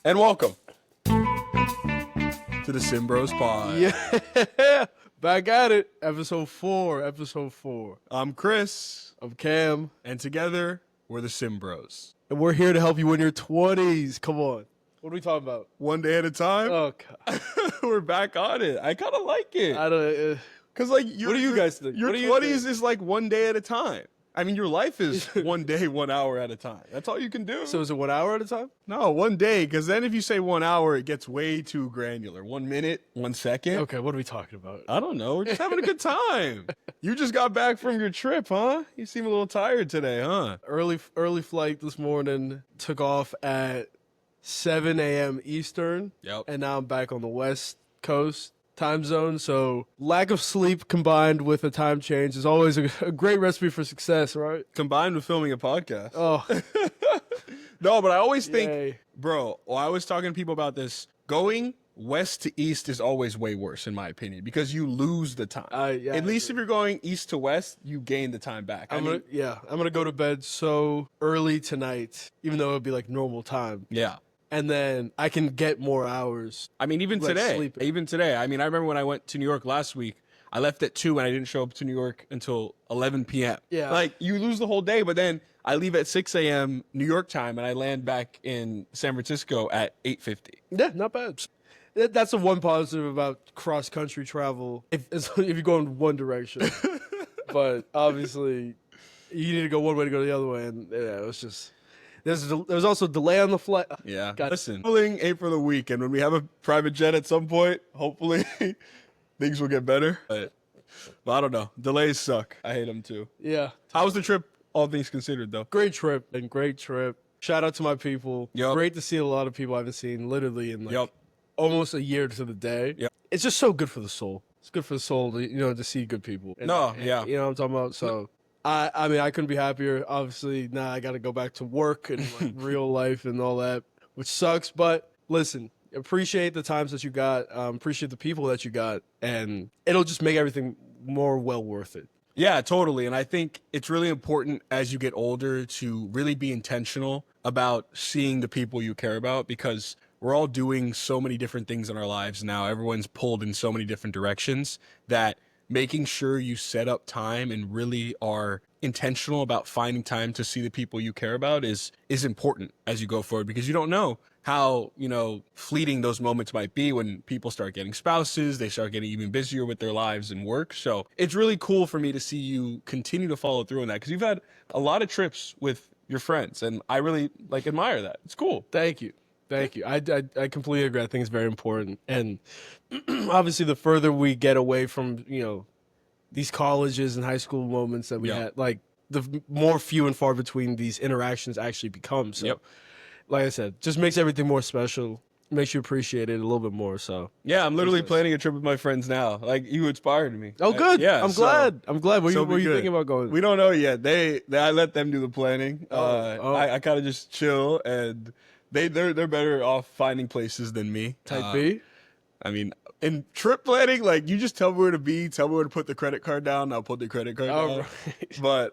And welcome to the SimmBros Pod. Yeah, back at it. Episode 4. I'm Chris, I'm Cam, and together we're the SimmBros. and we're here to help you win your 20s. Come on. What are we talking about? One day at a time. Oh, God. We're back on it. I kind of like it. I don't Because, like, what do you guys think? Your What do you 20s think? is like one day at a time. I mean, your life is 1 day, 1 hour at a time. That's all you can do. So is it 1 hour at a time? No, 1 day, because then if you say 1 hour, it gets way too granular. 1 minute, 1 second. Okay, what are we talking about? I don't know. We're just having a good time. You just got back from your trip, huh? You seem a little tired today, huh? Early flight this morning, took off at 7 a.m. Eastern, Yep. and now I'm back on the West Coast time zone. So lack of sleep combined with a time change is always a great recipe for success, right? Combined with filming a podcast. Oh, No, but I always think, yay. bro, I was talking to people about this. Going west to east is always way worse, in my opinion, because you lose the time. Yeah, At I least agree. if you're going east to west, you gain the time back. I'm gonna go to bed so early tonight, even though it'd be like normal time, yeah. and then I can get more hours. I mean, even Like today, sleeping. I mean, I remember when I went to New York last week, I left at 2 and I didn't show up to New York until 11 p.m. Yeah. Like, you lose the whole day, but then I leave at 6 a.m. New York time and I land back in San Francisco at 8:50. Yeah, not bad. That's the one positive about cross country travel. If you go in one direction, but obviously you need to go one way to go the other way, and yeah, it was just there's also a delay on the flight. Yeah. God. Listen, traveling ain't for the week, and when we have a private jet at some point, hopefully things will get better. But I don't know. Delays suck. I hate them too. Yeah, How was the trip, all things considered, though? great trip. Shout out to my people. Yup. Great to see a lot of people I haven't seen literally in like Yep. almost a year to the day. Yep. It's just so good for the soul. It's good for the soul to to see good people. No, yeah. You know what I'm talking about? So I mean I couldn't be happier. Obviously now I gotta go back to work and like real life and all that, which sucks. But listen, appreciate the times that you got, appreciate the people that you got, and it'll just make everything more well worth it. Yeah, totally. And I think it's really important as you get older to really be intentional about seeing the people you care about, because we're all doing so many different things in our lives now. Everyone's pulled in so many different directions that making sure you set up time and really are intentional about finding time to see the people you care about is important as you go forward, because you don't know how, fleeting those moments might be when people start getting spouses, they start getting even busier with their lives and work. So it's really cool for me to see you continue to follow through on that, because you've had a lot of trips with your friends, and I really admire that. It's cool. Thank you. I completely agree. I think it's very important. And obviously, the further we get away from, these colleges and high school moments that we Yeah. had, like, the more few and far between these interactions actually become. So, Yep. like I said, just makes everything more special, makes you appreciate it a little bit more. So, Yeah, I'm literally Nice. planning a trip with my friends now. Like, you inspired me. oh, good. Yeah, I'm so- glad. Where so you be good. thinking about going? We don't know yet. I let them do the planning. Oh. I kind of just chill, and they're better off finding places than me. Type B? I mean, in trip planning, like, you just tell me where to be, tell me where to put the credit card down, I'll put the credit card All down. right.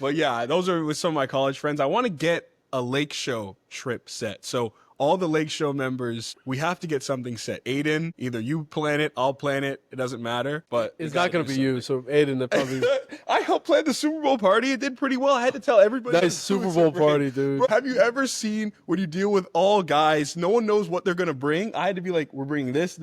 But yeah, those are with some of my college friends. I want to get a lake show trip set. So all the lake show members, we have to get something set. Aiden, either you plan it, I'll plan it. It doesn't matter. But It's not going to be you. So, Aiden, that probably. I helped plan the Super Bowl party. It did pretty well. I had to tell everybody. Nice to Super Bowl celebrate. party, dude. Bro, have you ever seen when you deal with all guys, no one knows what they're going to bring? I had to be like, we're bringing this.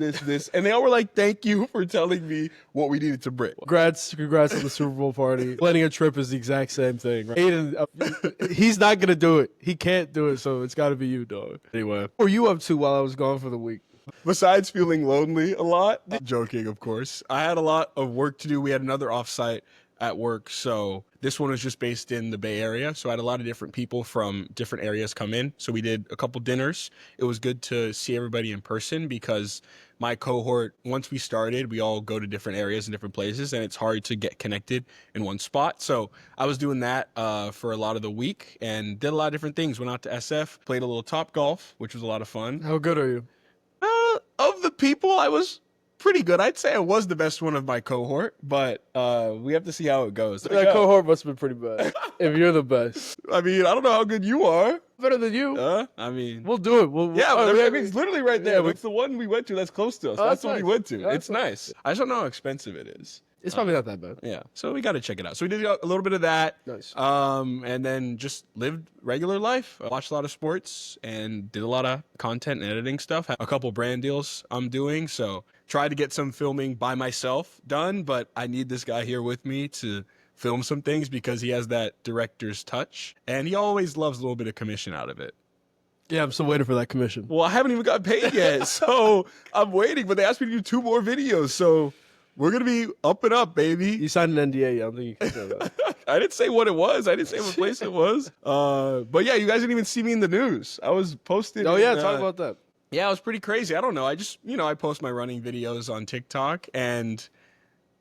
And they all were like, thank you for telling me what we needed to bring. Congrats on the Super Bowl party. Planning a trip is the exact same thing. Right? Aiden, he's not going to do it. He can't do it, so it's got to be you, dog. Anyway, what were you up to while I was gone for the week? Besides feeling lonely a lot, joking, of course, I had a lot of work to do. We had another offsite at work, so this one was just based in the Bay Area. So I had a lot of different people from different areas come in. So we did a couple dinners. It was good to see everybody in person, because my cohort, once we started, we all go to different areas and different places, and it's hard to get connected in one spot. So I was doing that for a lot of the week and did a lot of different things. Went out to SF, played a little Top Golf, which was a lot of fun. How good are you? Of the people, I was pretty good. I'd say I was the best one of my cohort, but we have to see how it goes. That cohort must have been pretty bad. If you're the best. I mean, I don't know how good you are. better than you. I mean, We'll do it. We'll, yeah, oh, I mean, it's literally right there. Yeah, It's the one we went to that's close to us. Oh, that's that's what we nice. went to. That's It's nice. I just don't know how expensive it is. it's probably not that bad. Yeah, so we got to check it out. So we did a little bit of that. Nice. And then just lived regular life. I watched a lot of sports and did a lot of content and editing stuff. Had a couple brand deals I'm doing. So tried to get some filming by myself done, but I need this guy here with me to film some things because he has that director's touch. And he always loves a little bit of commission out of it. Yeah, I'm still waiting for that commission. Well, I haven't even got paid yet. So I'm waiting, but they asked me to do 2 more videos. So we're going to be up and up, baby. You signed an NDA. I don't think you can say that. I didn't say what it was. I didn't say what place it was. But yeah, you guys didn't even see me in the news. I was posted. Oh, yeah, talk about that. Yeah, it was pretty crazy. I don't know. I just, I post my running videos on TikTok, and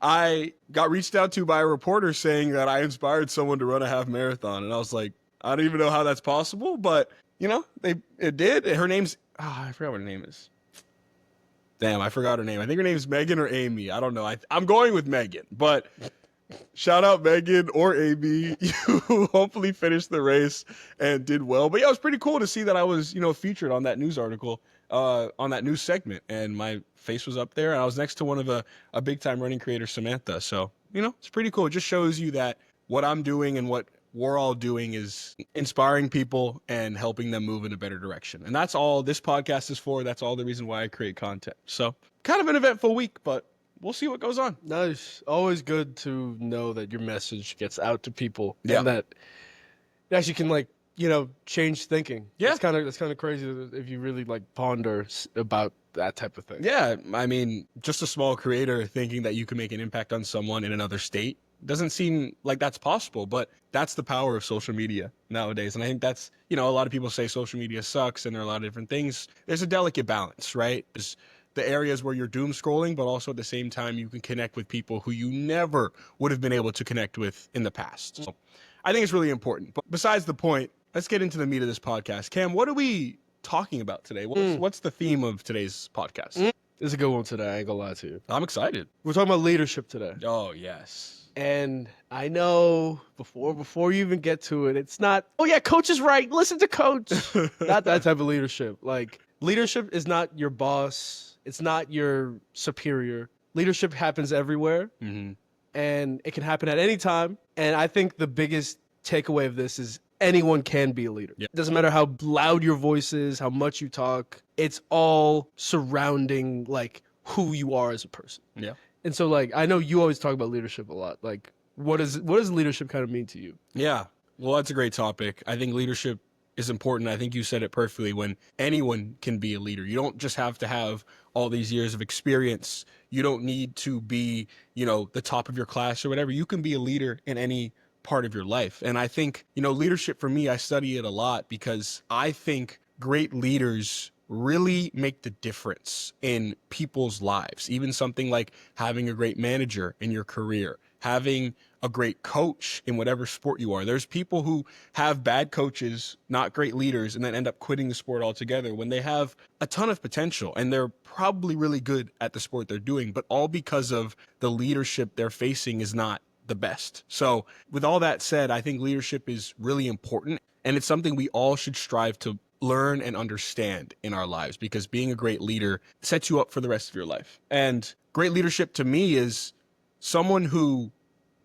I got reached out to by a reporter saying that I inspired someone to run a half marathon. And I was like, I don't even know how that's possible, but, it did. Her name's, I forgot what her name is. Damn, I forgot her name. I think her name is Megan or Amy. I don't know. I'm going with Megan, but shout out Megan or Amy. You hopefully finished the race and did well. But yeah, it was pretty cool to see that I was, featured on that news article, on that news segment, and my face was up there. And I was next to one of a big time running creator, Samantha. So, it's pretty cool. It just shows you that what I'm doing and what we're all doing is inspiring people and helping them move in a better direction. And that's all this podcast is for. That's all the reason why I create content. So kind of an eventful week, but we'll see what goes on. Nice. Always good to know that your message gets out to people. Yeah. And that it actually can change thinking. Yeah. It's kind of crazy if you really ponder about that type of thing. Yeah. I mean, just a small creator thinking that you can make an impact on someone in another state doesn't seem like that's possible, but that's the power of social media nowadays. And I think that's, a lot of people say social media sucks and there are a lot of different things. There's a delicate balance, right? There's the areas where you're doom scrolling, but also at the same time, you can connect with people who you never would have been able to connect with in the past. So I think it's really important. But besides the point, let's get into the meat of this podcast. Cam, what are we talking about today? What's the theme of today's podcast? It's a good one today. I ain't gonna lie to you. I'm excited. We're talking about leadership today. Oh, yes. And I know before you even get to it, it's not, oh yeah, coach is right. Listen to coach. Not that type of leadership. Leadership is not your boss. It's not your superior. Leadership happens everywhere. Mm-hmm. And it can happen at any time. And I think the biggest takeaway of this is anyone can be a leader. Yep. It doesn't matter how loud your voice is, how much you talk. It's all surrounding who you are as a person. Yeah. And so I know you always talk about leadership a lot. What does leadership kind of mean to you? Yeah. Well, that's a great topic. I think leadership is important. I think you said it perfectly when anyone can be a leader. You don't just have to have all these years of experience. You don't need to be, the top of your class or whatever. You can be a leader in any part of your life. And I think, leadership for me, I study it a lot because I think great leaders really make the difference in people's lives. Even something like having a great manager in your career, having a great coach in whatever sport you are. There's people who have bad coaches, not great leaders, and then end up quitting the sport altogether when they have a ton of potential and they're probably really good at the sport they're doing, but all because of the leadership they're facing is not the best. So with all that said, I think leadership is really important, and it's something we all should strive to learn and understand in our lives, because being a great leader sets you up for the rest of your life. And great leadership to me is someone who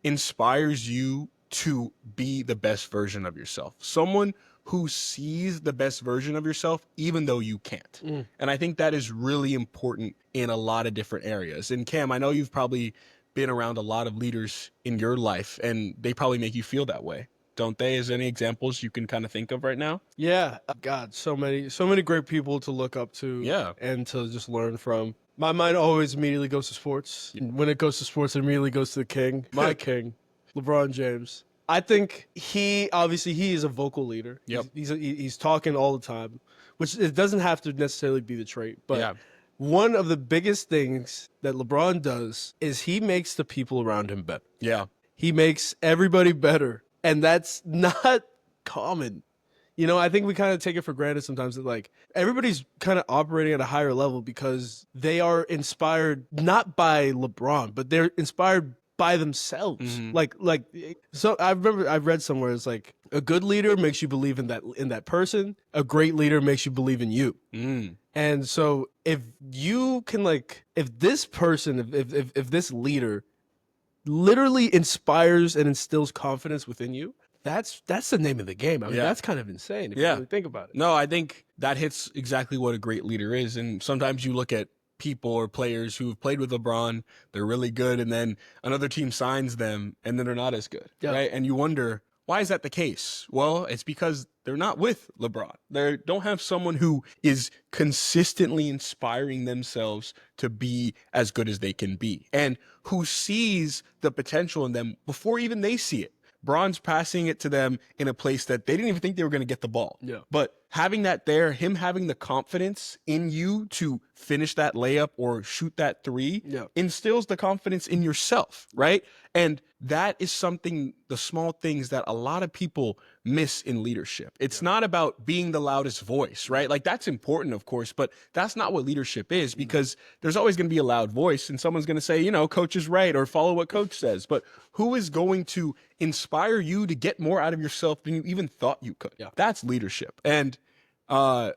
inspires you to be the best version of yourself. Someone who sees the best version of yourself, even though you can't. And I think that is really important in a lot of different areas. And Cam, I know you've probably been around a lot of leaders in your life, and they probably make you feel that way, don't they? Is there any examples you can kind of think of right now? Yeah. God, so many great people to look up to. Yeah. And to just learn from. My mind always immediately goes to sports. When it goes to sports, it immediately goes to the king, my king, LeBron James. I think he is a vocal leader. Yep. He's talking all the time, which it doesn't have to necessarily be the trait. But Yeah. one of the biggest things that LeBron does is he makes the people around him better. Yeah. He makes everybody better. And that's not common. I think we kind of take it for granted sometimes that everybody's kind of operating at a higher level because they are inspired not by LeBron, but they're inspired by themselves. Mhm. So I remember I read somewhere it's like a good leader makes you believe in that person. A great leader makes you believe in you. Mm. And so if you can if this person, if this leader literally inspires and instills confidence within you, that's the name of the game. I mean, Yeah. that's kind of insane if you Yeah. really think about it. No, I think that hits exactly what a great leader is. And sometimes you look at people or players who have played with LeBron, they're really good, and then another team signs them and then they're not as good. Yeah. Right. And you wonder, why is that the case? Well, it's because they're not with LeBron. They don't have someone who is consistently inspiring themselves to be as good as they can be and who sees the potential in them before even they see it. Braun's passing it to them in a place that they didn't even think they were going to get the ball. Yeah. But having that there, him having the confidence in you to finish that layup or shoot that three, Yeah. instills the confidence in yourself, right? And that is something, the small things that a lot of people miss in leadership. It's not about being the loudest voice, right? Like that's important, of course, but that's not what leadership is, because there's always going to be a loud voice and someone's going to say, coach is right, or follow what coach says. But who is going to inspire you to get more out of yourself than you even thought you could? Yeah. That's leadership. And I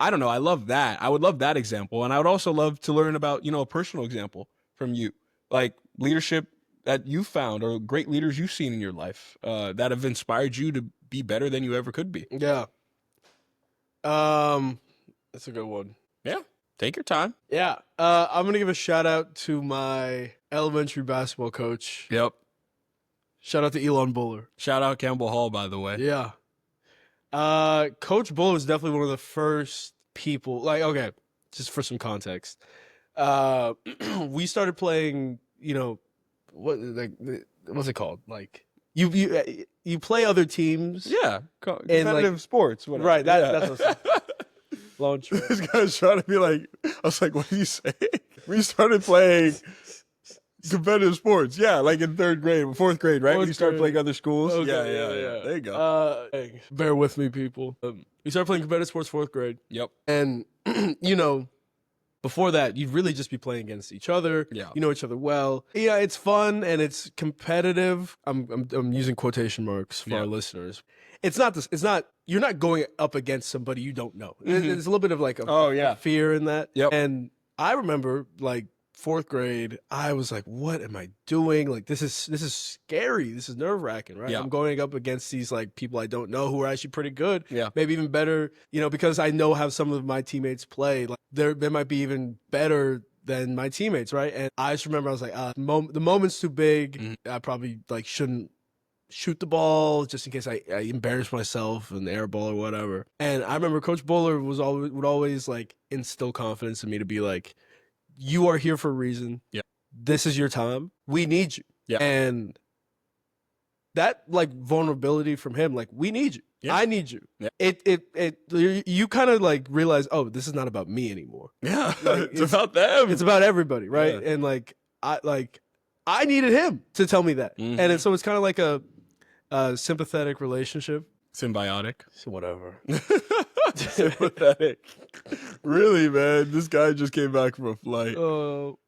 don't know. I love that. I would love that example. And I would also love to learn about, a personal example from you, like leadership that you found or great leaders you've seen in your life that have inspired you to be better than you ever could be. Yeah. That's a good one. Yeah. Take your time. Yeah. I'm going to give a shout out to my elementary basketball coach. Yep. Shout out to Elon Buller. Shout out Campbell Hall, by the way. Yeah. Coach Buller was definitely one of the first people, okay, just for some context. We started playing, what's it called? Like you play other teams. Yeah. Competitive sports. Whatever. Right. Yeah. That's what launch. This guy's trying to be like, I was like, what did you say? We started playing competitive sports. Yeah, like in fourth grade, right? We started playing other schools. Okay, Yeah. There you go. Bear with me, people. We started playing competitive sports fourth grade. Yep. And, before that, you'd really just be playing against each other. Yeah. You know each other well. Yeah, it's fun and it's competitive. I'm using quotation marks for our listeners. It's not, you're not going up against somebody you don't know. Mhm. There's a little bit of a fear in that. Yep. And I remember fourth grade, I was like, what am I doing? Like, this is scary. This is nerve wracking, right? Yeah. I'm going up against these people I don't know who are actually pretty good. Yeah. Maybe even better, because I know how some of my teammates play. Like they might be even better than my teammates, right? And I just remember I was like, the moment's too big. Mm-hmm. I probably shouldn't shoot the ball just in case I embarrass myself in the air ball or whatever. And I remember Coach Buller would always instill confidence in me to be like, you are here for a reason. Yeah. This is your time. We need you. Yeah. And that vulnerability from him, we need you. Yeah. I need you. Yeah. You kind of realize, oh, this is not about me anymore. Yeah. It's about them. It's about everybody, right? Yeah. And I needed him to tell me that. Mhm. And so it's kind of like a sympathetic relationship. Symbiotic. So whatever. Sympathetic. Really, man. This guy just came back from a flight.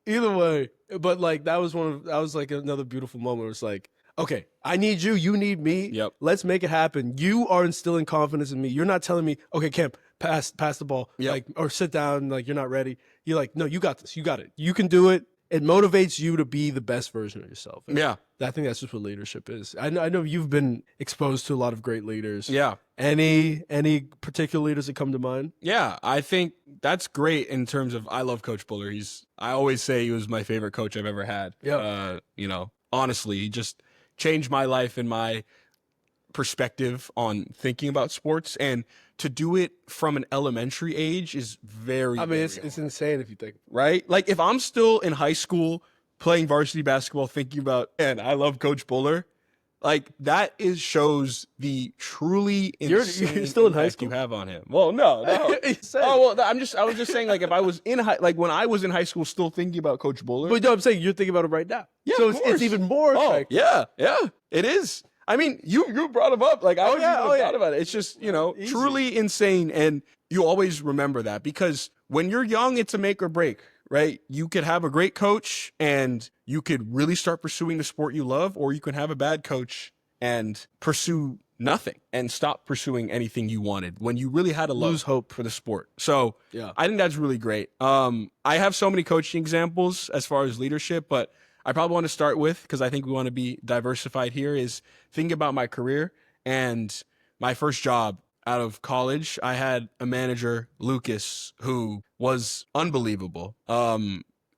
Either way, but that was another beautiful moment. It was like, okay, I need you, you need me. Yep. Let's make it happen. You are instilling confidence in me. You're not telling me, okay, Kemp, pass the ball, Yep. or sit down, you're not ready. You're like, no, you got this. You got it. You can do it. It motivates you to be the best version of yourself. And Yeah. I think that's just what leadership is. I know you've been exposed to a lot of great leaders. Yeah. Any particular leaders that come to mind? Yeah, I think that's great in terms of, I love Coach Buller. I always say he was my favorite coach I've ever had. Yeah. Honestly, he just changed my life and my perspective on thinking about sports, and to do it from an elementary age is very, it's insane if you think. right? Like if I'm still in high school playing varsity basketball, thinking about, and I love Coach Buller, that shows the truly insane you're still in high impact school? you have on him. Well, no. Oh, well, I was just saying, if I was in when I was in high school, still thinking about Coach Buller. But no, I'm saying you're thinking about it right now. Yeah, so of it's course. even more Oh, effective. yeah, it is. I mean, you brought him up. I always thought about it. It's just, Easy. truly insane. And you always remember that, because when you're young, it's a make or break, right? You could have a great coach and you could really start pursuing the sport you love, or you can have a bad coach and pursue nothing and stop pursuing anything you wanted when you really had a love Lose hope for the sport. So Yeah. I think that's really great. I have so many coaching examples as far as leadership, but I probably want to start with, because I think we want to be diversified here, is thinking about my career and my first job out of college. I had a manager, Lucas, who was unbelievable.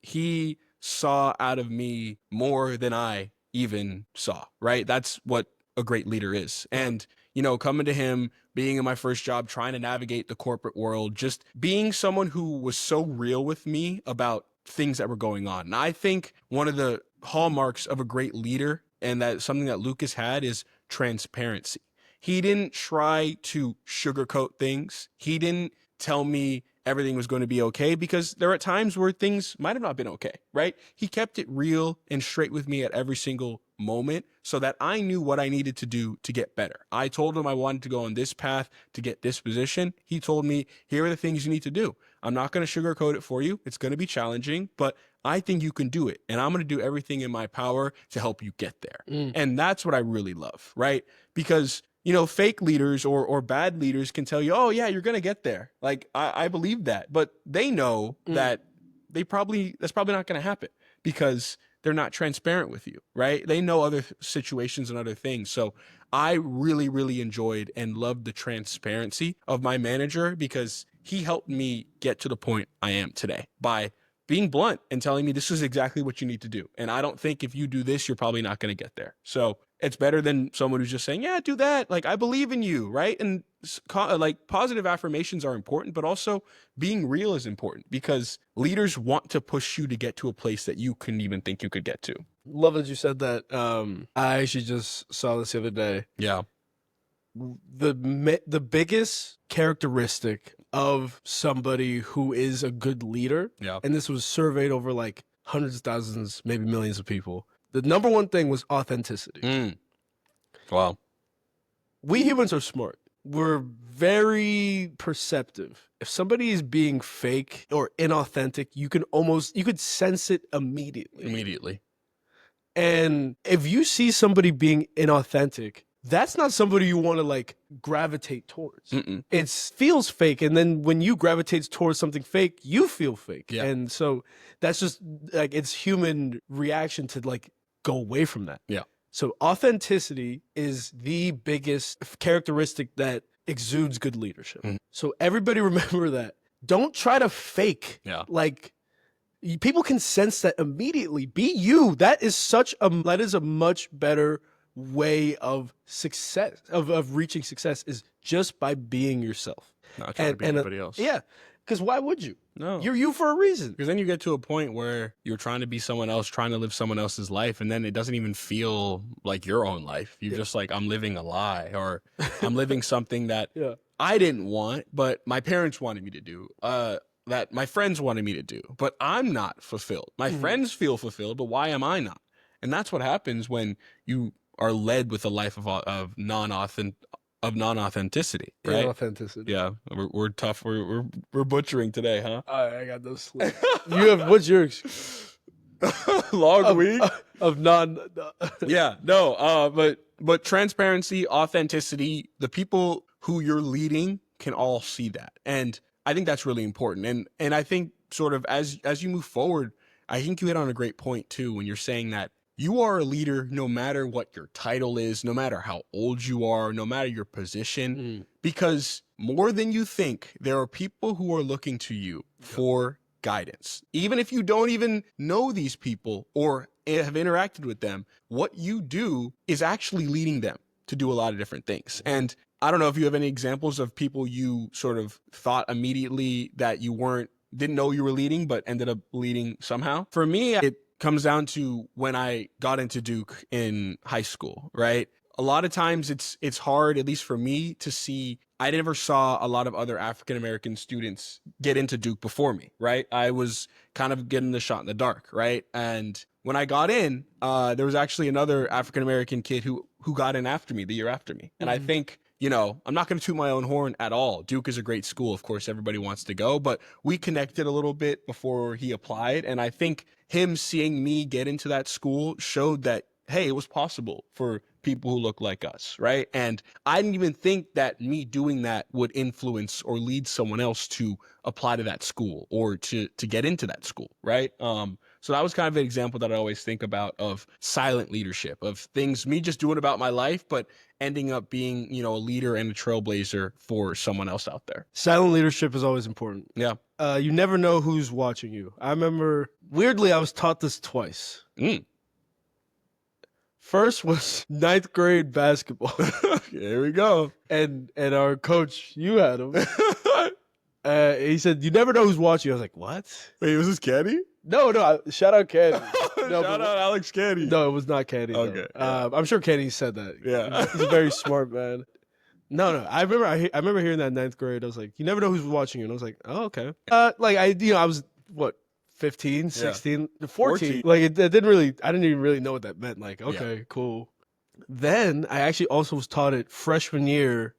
He saw out of me more than I even saw, right? That's what a great leader is. And, you know, coming to him, being in my first job, trying to navigate the corporate world, just being someone who was so real with me about things that were going on. And I think one of the hallmarks of a great leader, and that something that Lucas had, is transparency. He didn't try to sugarcoat things. He didn't tell me everything was going to be okay, because there are times where things might have not been okay, right? He kept it real and straight with me at every single moment so that I knew what I needed to do to get better. I told him I wanted to go on this path to get this position. He told me, here are the things you need to do. I'm not going to sugarcoat it for you. It's going to be challenging, but I think you can do it. And I'm going to do everything in my power to help you get there. And that's what I really love, right? Because, you know, fake leaders or bad leaders can tell you, oh yeah, you're going to get there. Like, I believe that, but they know that that's probably not going to happen because they're not transparent with you, right? They know other situations and other things. So I really, really enjoyed and loved the transparency of my manager, because he helped me get to the point I am today by being blunt and telling me this is exactly what you need to do. And I don't think if you do this, you're probably not going to get there. So it's better than someone who's just saying, yeah, do that. Like, I believe in you, right? And like, positive affirmations are important, but also being real is important, because leaders want to push you to get to a place that you couldn't even think you could get to. Love that you said that. I actually just saw this the other day. Yeah. The biggest characteristic of somebody who is a good leader, Yeah. and this was surveyed over like hundreds of thousands, maybe millions of people. The number one thing was authenticity. Wow. We humans are smart. We're very perceptive. If somebody is being fake or inauthentic, you could sense it immediately. And if you see somebody being inauthentic, that's not somebody you want to like gravitate towards. It feels fake. And then when you gravitate towards something fake, you feel fake. Yeah. And so that's just like, it's human reaction to like go away from that. Yeah. So authenticity is the biggest characteristic that exudes good leadership. So everybody remember that. Don't try to fake. Yeah. Like, people can sense that immediately. Be you. That is a much better way of success, of reaching success, is just by being yourself. Not trying to be anybody else. Yeah. Because why would you? No. You're you for a reason. Because then you get to a point where you're trying to be someone else, trying to live someone else's life, and then it doesn't even feel like your own life. You're just like, I'm living a lie, or I'm living something that I didn't want, but my parents wanted me to do, that my friends wanted me to do, but I'm not fulfilled. My friends feel fulfilled, but why am I not? And that's what happens when you are led with a life of non-authenticity, right? Inauthenticity. Yeah, we're tough. We're butchering today, huh? I got no sleep. What's your excuse? Long week of non. Yeah, no. But transparency, authenticity. The people who you're leading can all see that, and I think that's really important. And I think sort of as you move forward, I think you hit on a great point too when you're saying that you are a leader no matter what your title is, no matter how old you are, no matter your position, because more than you think, there are people who are looking to you for guidance. Even if you don't even know these people or have interacted with them, what you do is actually leading them to do a lot of different things. And I don't know if you have any examples of people you sort of thought immediately that you didn't know you were leading, but ended up leading somehow. For me, it comes down to when I got into Duke in high school, right? A lot of times it's hard, at least for me, to see. I never saw a lot of other African-American students get into Duke before me, right? I was kind of getting the shot in the dark, right? And when I got in, there was actually another African-American kid who got in after me, the year after me. And I think, you know, I'm not going to toot my own horn at all. Duke is a great school. Of course, everybody wants to go, but we connected a little bit before he applied. And I think him seeing me get into that school showed that, hey, it was possible for people who look like us, right? And I didn't even think that me doing that would influence or lead someone else to apply to that school or to get into that school, right? So that was kind of an example that I always think about of silent leadership, of things me just doing about my life, but ending up being, you know, a leader and a trailblazer for someone else out there. Silent leadership is always important. Yeah. You never know who's watching you. I remember, weirdly, I was taught this twice. First was ninth grade basketball. Here we go. And our coach, you had him. He said, "You never know who's watching." I was like, "What?" Wait, was this Caddy? No. Shout out Candy. No, Shout out Alex Caddy. No, it was not Candy. Okay. I'm sure Candy said that. Yeah. He's a very smart man. No. I remember hearing that in ninth grade. I was like, "You never know who's watching you." And I was like, "Oh, okay." I was what, 15, 16, 14. Like I didn't even really know what that meant. Like, okay, cool. Then I actually also was taught it freshman year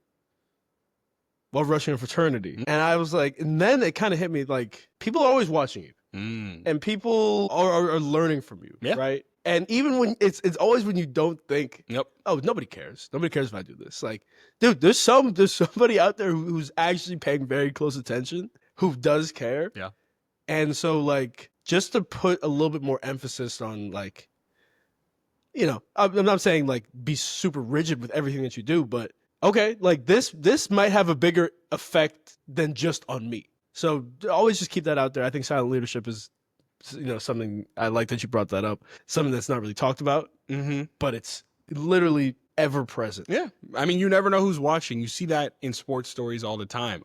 while rushing a fraternity. And I was like, and then it kind of hit me like, people are always watching you. And people are learning from you, right? And even when it's always when you don't think, oh, nobody cares. Nobody cares if I do this. Like, dude, there's somebody out there who's actually paying very close attention, who does care. Yeah. And so, like, just to put a little bit more emphasis on, like, you know, I'm not saying like be super rigid with everything that you do, but okay, like this might have a bigger effect than just on me. So always just keep that out there. I think silent leadership is, you know, something I like that you brought that up. Something that's not really talked about, but it's literally ever present. Yeah. I mean, you never know who's watching. You see that in sports stories all the time.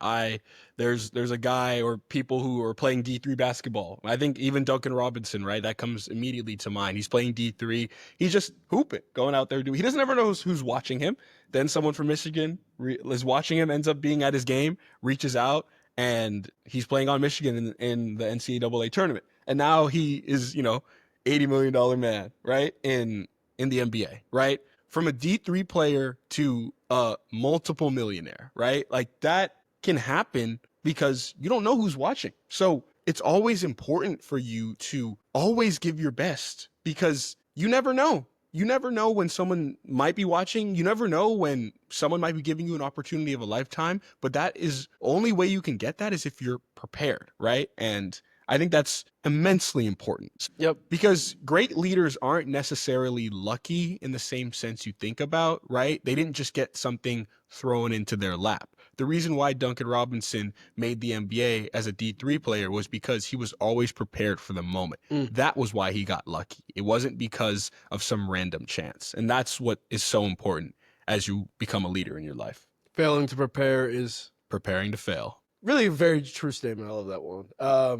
There's a guy or people who are playing D3 basketball. I think even Duncan Robinson, right? That comes immediately to mind. He's playing D3. He's just hooping, going out there. He doesn't ever know who's watching him. Then someone from Michigan is watching him, ends up being at his game, reaches out, and he's playing on Michigan in the NCAA tournament. And now he is, you know, $80 million man, right? In the NBA, right? From a D3 player to a multiple millionaire, right? Like that can happen because you don't know who's watching. So it's always important for you to always give your best because you never know. You never know when someone might be watching. You never know when someone might be giving you an opportunity of a lifetime. But that is only way you can get that is if you're prepared, right? And I think that's immensely important. Yep. Because great leaders aren't necessarily lucky in the same sense you think about, right? They didn't just get something thrown into their lap. The reason why Duncan Robinson made the NBA as a D3 player was because he was always prepared for the moment. That was why he got lucky. It wasn't because of some random chance. And that's what is so important as you become a leader in your life. Failing to prepare is preparing to fail. Really a very true statement. I love that one. A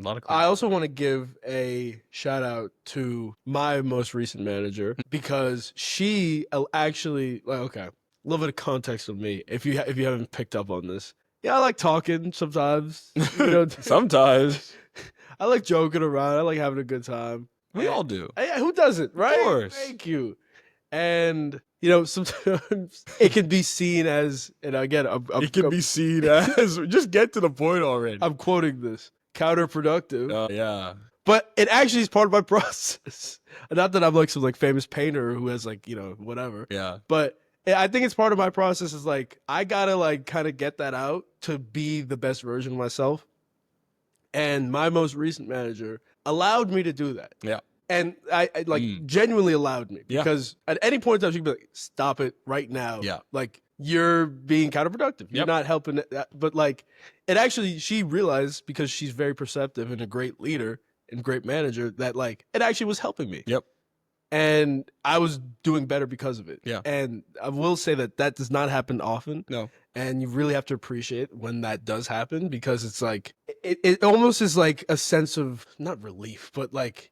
lot of I also want to give a shout out to my most recent manager because she actually, like, okay, a little bit of context of me. If you haven't picked up on this, yeah, I like talking sometimes. You know, sometimes I like joking around. I like having a good time. We all do. Who doesn't, right? Of course. Thank you. And you know, sometimes it can be seen as, and again, it can be seen as, just get to the point already. I'm quoting this, counterproductive. Yeah. But it actually is part of my process. Not that I'm like some like famous painter who has like, you know, whatever. Yeah. But I think it's part of my process is like, I gotta like kind of get that out to be the best version of myself. And my most recent manager allowed me to do that. Yeah. And I like genuinely allowed me because Yeah. at any point in time, she could be like, stop it right now. Yeah. Like you're being counterproductive. You're not helping. But like it actually, she realized because she's very perceptive and a great leader and great manager that like it actually was helping me. Yep. And I was doing better because of it. Yeah. And I will say that does not happen often. No. And you really have to appreciate when that does happen because it's like, it almost is like a sense of not relief, but like,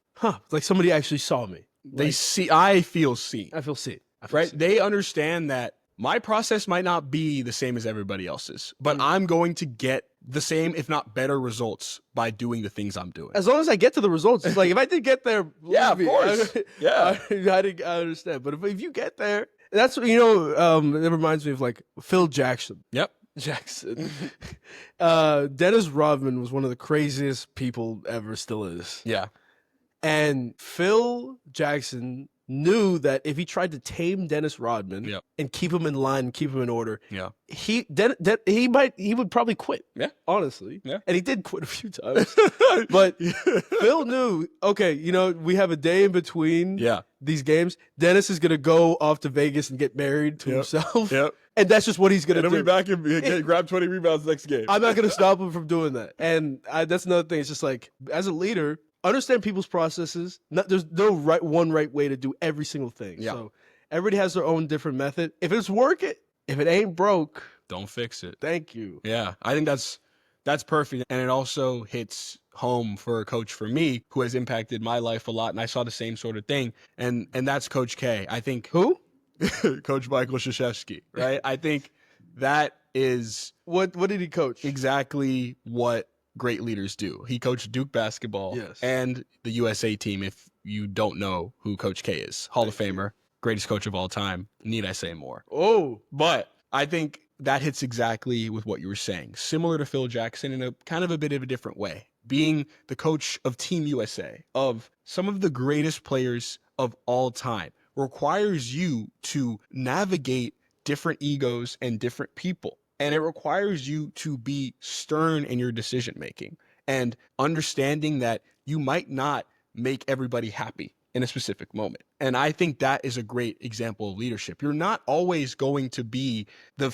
like somebody actually saw me. They see, I feel seen. I feel seen. Right? They understand that my process might not be the same as everybody else's, but I'm going to get the same, if not better results by doing the things I'm doing. As long as I get to the results. It's like if I did get there, yeah, of course. I understand. But if you get there That's it reminds me of like Phil Jackson. Yep. Jackson. Dennis Rodman was one of the craziest people ever, still is. Yeah. And Phil Jackson knew that if he tried to tame Dennis Rodman Yep. and keep him in line and keep him in order, Yeah. he would probably quit. Yeah. Honestly. Yeah. And he did quit a few times. But Phil knew, okay, we have a day in between Yeah. these games. Dennis is going to go off to Vegas and get married to himself. Yep. And that's just what he's going to And do. he'll be back and grab 20 rebounds next game. I'm not going to stop him from doing that. And that's another thing. It's just like, as a leader, understand people's processes. There's no one right way to do every single thing. Yeah. So everybody has their own different method. If it's working, if it ain't broke, don't fix it. Thank you. Yeah, I think that's perfect. And it also hits home for a coach for me who has impacted my life a lot. And I saw the same sort of thing. And that's Coach K. I think Who? Coach Michael Krzyzewski, right? I think that is what did he coach? Exactly what great leaders do. He coached Duke basketball and the USA team. If you don't know who Coach K is, Hall of Famer, greatest coach of all time. Need I say more? Oh, but I think that hits exactly with what you were saying. Similar to Phil Jackson in a kind of a bit of a different way. Being the coach of Team USA, of some of the greatest players of all time, requires you to navigate different egos and different people. And it requires you to be stern in your decision making and understanding that you might not make everybody happy in a specific moment. And I think that is a great example of leadership. You're not always going to be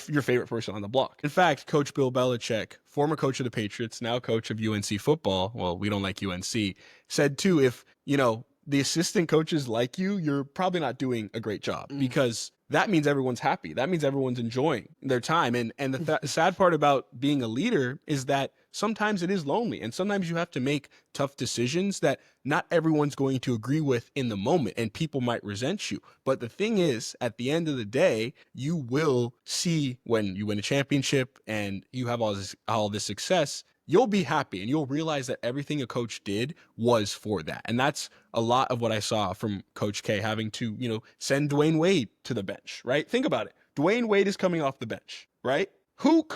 your favorite person on the block. In fact, Coach Bill Belichick, former coach of the Patriots, now coach of UNC football, well, we don't like UNC, said too, if, the assistant coaches like you, you're probably not doing a great job because that means everyone's happy. That means everyone's enjoying their time. And the sad part about being a leader is that sometimes it is lonely and sometimes you have to make tough decisions that not everyone's going to agree with in the moment and people might resent you. But the thing is, at the end of the day, you will see when you win a championship and you have all this success, you'll be happy and you'll realize that everything a coach did was for that. And that's a lot of what I saw from Coach K, having to, send Dwayne Wade to the bench, right? Think about it. Dwayne Wade is coming off the bench, right? Who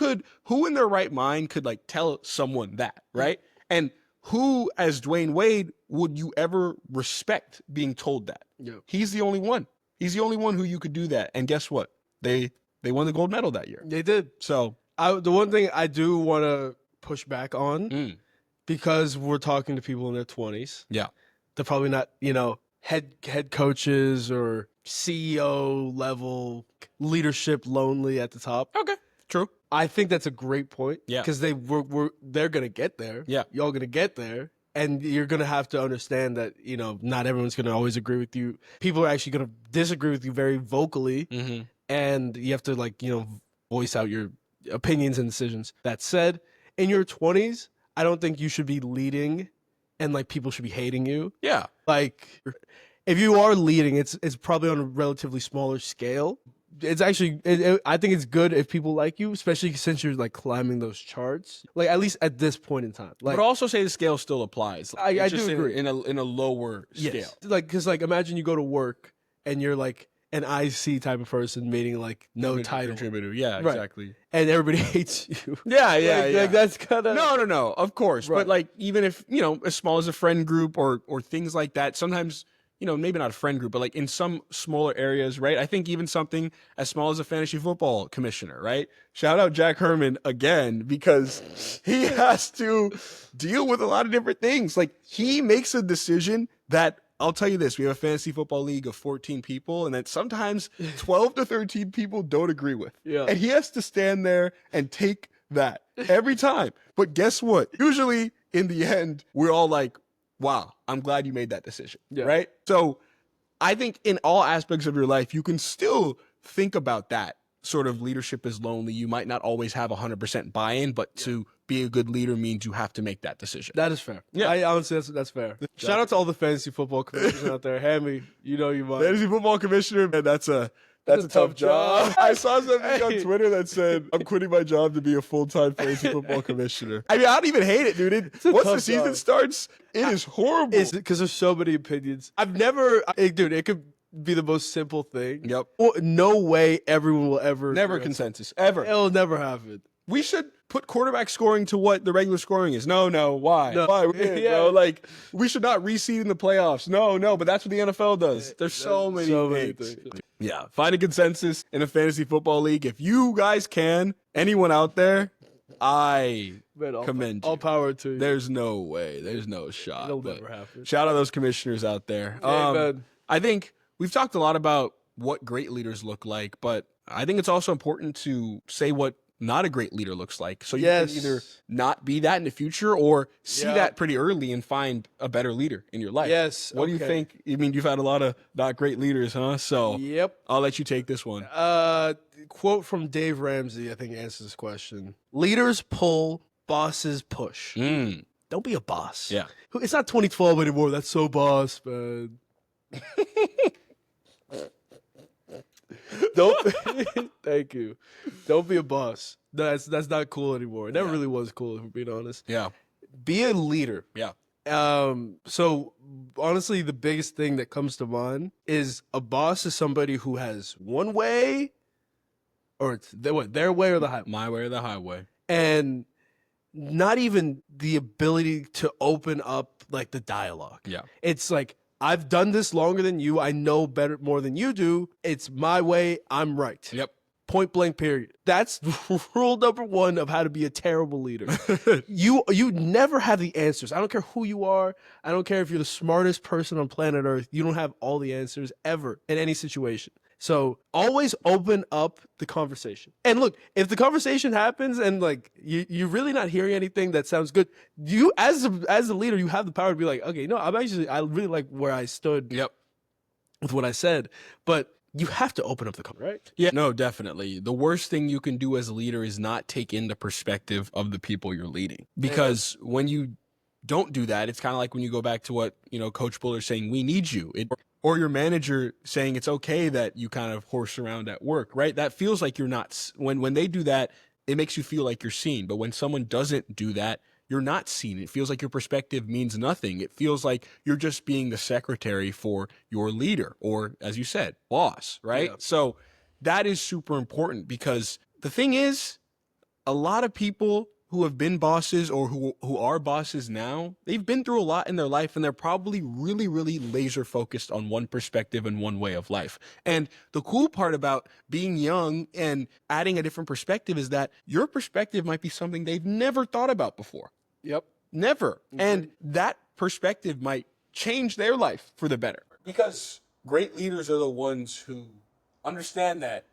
in their right mind could tell someone that, right? And who as Dwayne Wade would you ever respect being told that? Yeah. He's the only one. He's the only one who you could do that. And guess what? They won the gold medal that year. They did. So the one thing I do want to push back on because we're talking to people in their 20s. Yeah. They're probably not, head coaches or CEO level leadership lonely at the top. Okay. True. I think that's a great point. Yeah. Because they're going to get there. Yeah. Y'all going to get there. And you're going to have to understand that, not everyone's going to always agree with you. People are actually going to disagree with you very vocally. Mm-hmm. And you have to voice out your opinions and decisions. That said, in your 20s, I don't think you should be leading and people should be hating you. Yeah. If you are leading, it's probably on a relatively smaller scale. It's actually, I think it's good if people like you, especially since you're climbing those charts. At least at this point in time. But also say the scale still applies. I do agree. In a lower scale. Yes. Because imagine you go to work and you're an IC type of person, meaning no title. Contributor. Yeah, Right. Exactly. And everybody hates you. Yeah. That's kind of... No, of course. Right. But even if, as small as a friend group or things like that, sometimes, maybe not a friend group, but in some smaller areas, right? I think even something as small as a fantasy football commissioner, right? Shout out Jack Herman again, because he has to deal with a lot of different things. He makes a decision that, I'll tell you this, we have a fantasy football league of 14 people, and that sometimes 12 to 13 people don't agree with. Yeah. And he has to stand there and take that every time. But guess what? Usually in the end, we're all wow, I'm glad you made that decision. Yeah. Right? So I think in all aspects of your life, you can still think about that sort of leadership is lonely. You might not always have 100% buy-in, but to be a good leader means you have to make that decision. That is fair. Yeah. I honestly, that's fair. Shout out to all the fantasy football commissioners out there. Hammy, you might. Fantasy football commissioner, man, that's a tough job. I saw something on Twitter that said, I'm quitting my job to be a full-time fantasy football commissioner. I mean, I don't even hate it, dude. Once the season starts, it is horrible. It's because there's so many opinions. I've never, dude, it could be the most simple thing. Yep. Well, no way everyone will ever. Never consensus. Ever. It'll never happen. We should put quarterback scoring to what the regular scoring is. No. Why? No. Why? Bro? Like, we should not reseed in the playoffs. No. But that's what the NFL does. There's so many things. Yeah. Find a consensus in a fantasy football league. If you guys can, anyone out there, I commend you. All power to you. There's no way. There's no shot. It'll never happen. Shout out those commissioners out there. Amen. I think we've talked a lot about what great leaders look like, but I think it's also important to say what not a great leader looks like. So you can either not be that in the future or see that pretty early and find a better leader in your life. Yes. What do you think? I mean, you've had a lot of not great leaders, huh? So I'll let you take this one. Quote from Dave Ramsey, I think, answers this question. Leaders pull, bosses push. Don't be a boss. Yeah. It's not 2012 anymore. That's so boss, man. Thank you. Don't be a boss. That's not cool anymore. It never really was cool, if we're being honest. Yeah. Be a leader. Yeah. So honestly, the biggest thing that comes to mind is a boss is somebody who has one way, or it's their way or the highway. My way or the highway. And not even the ability to open up like the dialogue. Yeah. It's like, I've done this longer than you. I know more than you do. It's my way. I'm right. Yep. Point blank, period. That's rule number one of how to be a terrible leader. You never have the answers. I don't care who you are. I don't care if you're the smartest person on planet Earth. You don't have all the answers ever in any situation. So always open up the conversation. And look, if the conversation happens and like you're really not hearing anything that sounds good, you as a leader, you have the power to be like, okay, no, I really like where I stood with what I said. But you have to open up the conversation, right? Yeah, no, definitely. The worst thing you can do as a leader is not take in the perspective of the people you're leading. Because when you don't do that, it's kind of like when you go back to what, Coach Buller's saying, we need you. Or your manager saying it's okay that you kind of horse around at work, right? That feels like you're not, when they do that, it makes you feel like you're seen. But when someone doesn't do that, you're not seen. It feels like your perspective means nothing. It feels like you're just being the secretary for your leader or, as you said, boss, right? Yeah. So that is super important because the thing is, a lot of people who have been bosses or who are bosses now, they've been through a lot in their life and they're probably really, really laser focused on one perspective and one way of life. And the cool part about being young and adding a different perspective is that your perspective might be something they've never thought about before. Yep. Never. Mm-hmm. And that perspective might change their life for the better. Because great leaders are the ones who understand that,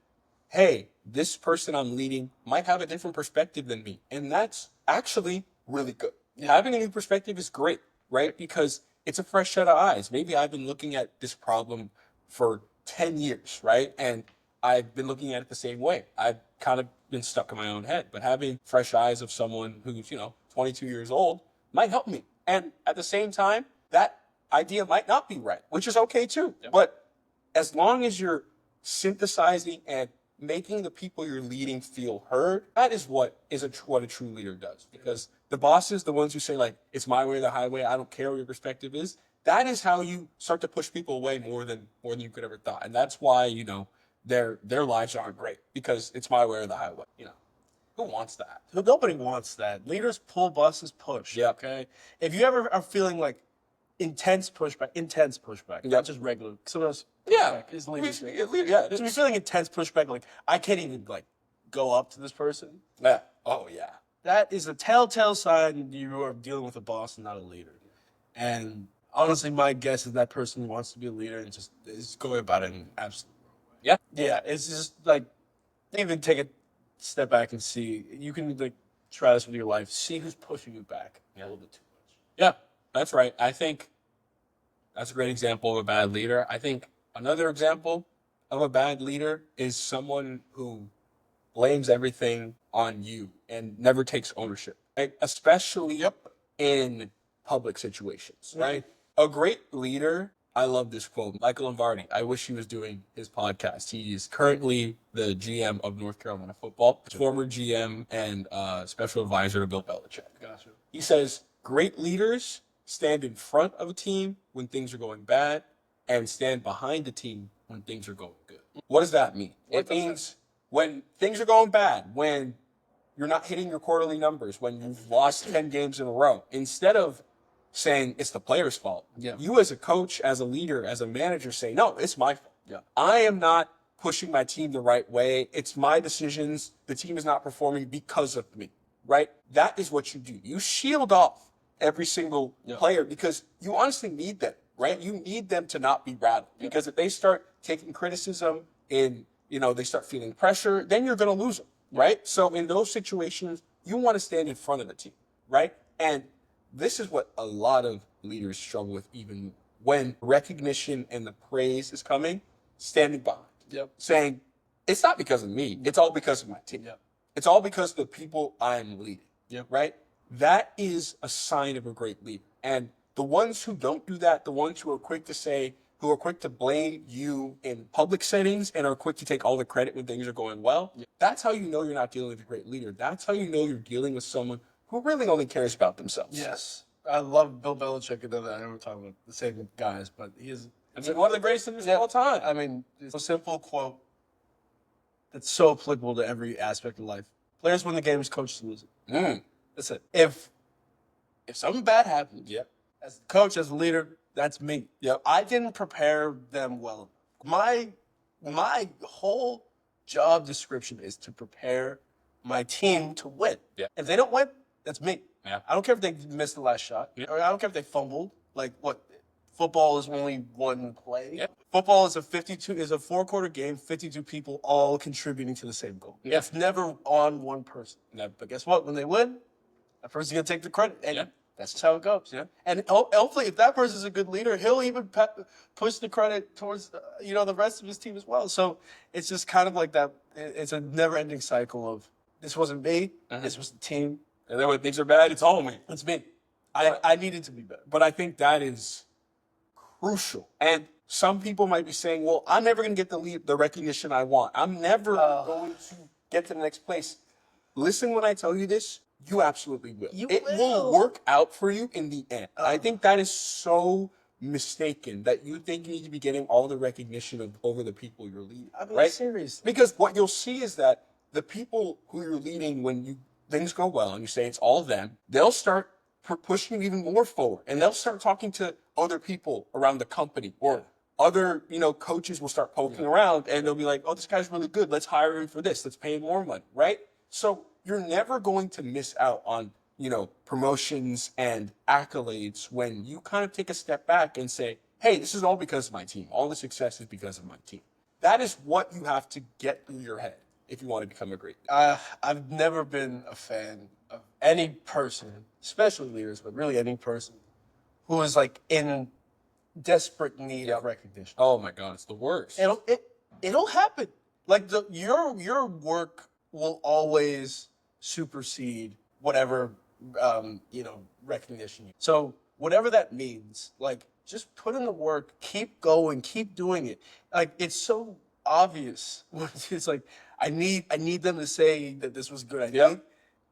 hey, this person I'm leading might have a different perspective than me. And that's actually really good. Yeah. Having a new perspective is great, right? Because it's a fresh set of eyes. Maybe I've been looking at this problem for 10 years, right? And I've been looking at it the same way. I've kind of been stuck in my own head. But having fresh eyes of someone who's, 22 years old might help me. And at the same time, that idea might not be right, which is okay too. Yeah. But as long as you're synthesizing and making the people you're leading feel heard, that is what a true leader does. Because the bosses, the ones who say like, it's my way or the highway, I don't care what your perspective is, that is how you start to push people away more than you could ever thought. And that's why, their lives aren't great, because it's my way or the highway, Who wants that? Nobody wants that. Leaders pull, bosses push. Yeah. Okay. If you ever are feeling like intense pushback, not just regular. Someone else. Is leadership. Yeah. Just be feeling intense pushback. Like I can't even like go up to this person. Yeah. Oh yeah. That is a telltale sign you are dealing with a boss and not a leader. And honestly, my guess is that person wants to be a leader and just is going about it in an absolute wrong way. Yeah. Yeah. It's just like even take a step back and see. You can like try this with your life. See who's pushing you back a little bit too much. Yeah, that's right. I think that's a great example of a bad leader. I think another example of a bad leader is someone who blames everything on you and never takes ownership, right? Especially in public situations, right? A great leader, I love this quote, Michael Lombardi. I wish he was doing his podcast. He is currently the GM of North Carolina football, former GM and special advisor to Bill Belichick. Gotcha. He says, great leaders stand in front of a team when things are going bad. and stand behind the team when things are going good. What does that mean? It means when things are going bad, when you're not hitting your quarterly numbers, when you've lost 10 games in a row, instead of saying it's the player's fault, you as a coach, as a leader, as a manager say, no, it's my fault. I am not pushing my team the right way. It's my decisions. The team is not performing because of me, right? That is what you do. You shield off every single player because you honestly need them, right? You need them to not be rattled because if they start taking criticism and, they start feeling pressure, then you're going to lose them, right? So in those situations, you want to stand in front of the team, right? And this is what a lot of leaders struggle with, even when recognition and the praise is coming, standing behind. Saying, it's not because of me. It's all because of my team. It's all because of the people I'm leading. Right? That is a sign of a great leader. And the ones who don't do that, the ones who are quick to blame you in public settings and are quick to take all the credit when things are going well, that's how you know you're not dealing with a great leader. That's how you know you're dealing with someone who really only cares about themselves. Yes. I love Bill Belichick. I know we're talking about the same guys, but he is one of the greatest leaders of all time. I mean, it's a simple quote that's so applicable to every aspect of life. Players win the games, coaches lose it. That's it. If something bad happens, as the coach, as the leader, that's me. I didn't prepare them well. My whole job description is to prepare my team to win. If they don't win, that's me. I don't care if they missed the last shot. Or I don't care if they fumbled. Like what? Football is only one play. Football is a 4-quarter game, 52 people all contributing to the same goal. It's never on one person. But guess what? When they win, that person's going to take the credit. And that's just how it goes. And hopefully, if that person's a good leader, he'll even push the credit towards the rest of his team as well. So it's just kind of like that. It's a never-ending cycle of this wasn't me, this was the team. And then when things are bad, it's all me. It's me. I needed to be better. But I think that is crucial. And some people might be saying, well, I'm never going to get the recognition I want. I'm never going to get to the next place. Listen when I tell you this, you absolutely will. It will work out for you in the end. I think that is so mistaken that you think you need to be getting all the recognition over the people you're leading. I mean, right? Seriously. Because what you'll see is that the people who you're leading, when things go well and you say it's all them, they'll start pushing you even more forward. And they'll start talking to other people around the company or other, coaches will start poking around and they'll be like, oh, this guy's really good. Let's hire him for this. Let's pay him more money, right? So you're never going to miss out on, promotions and accolades when you kind of take a step back and say, hey, this is all because of my team. All the success is because of my team. That is what you have to get through your head if you want to become a great leader. I've never been a fan of any person, especially leaders, but really any person who is like in desperate need of recognition. Oh my God, it's the worst. It'll happen. Like your work will always supersede whatever recognition. So whatever that means, like just put in the work, keep going, keep doing it. Like it's so obvious. It's like I need them to say that this was good.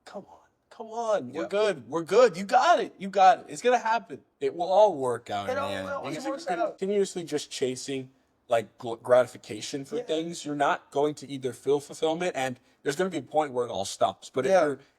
Come on. We're good. You got it. It's gonna happen. It will all work out in the end. Because if you're continuously just chasing like gratification for things, you're not going to either feel fulfillment, and there's going to be a point where it all stops. But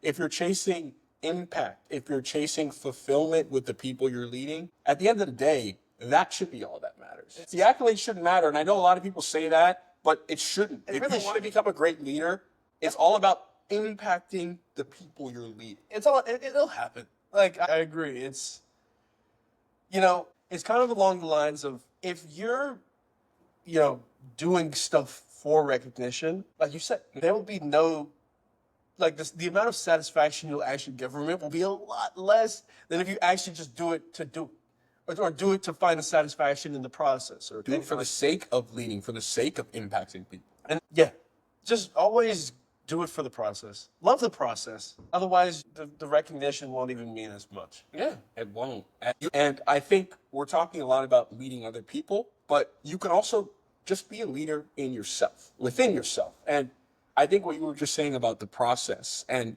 if you're chasing impact, if you're chasing fulfillment with the people you're leading, at the end of the day, that should be all that matters. The accolades shouldn't matter, and I know a lot of people say that, but it shouldn't. If you want to become a great leader, it's all about impacting the people you're leading. It'll happen. Like I agree. It's kind of along the lines of if you're doing stuff for recognition, like you said, there will be no the amount of satisfaction you'll actually get from it will be a lot less than if you actually just do it to do it. Or do it to find the satisfaction in the process. Or do it for the sake of leading, for the sake of impacting people. And just always do it for the process. Love the process. Otherwise, the recognition won't even mean as much. Yeah, it won't. And I think we're talking a lot about leading other people, but you can also just be a leader in yourself, within yourself. And I think what you were just saying about the process and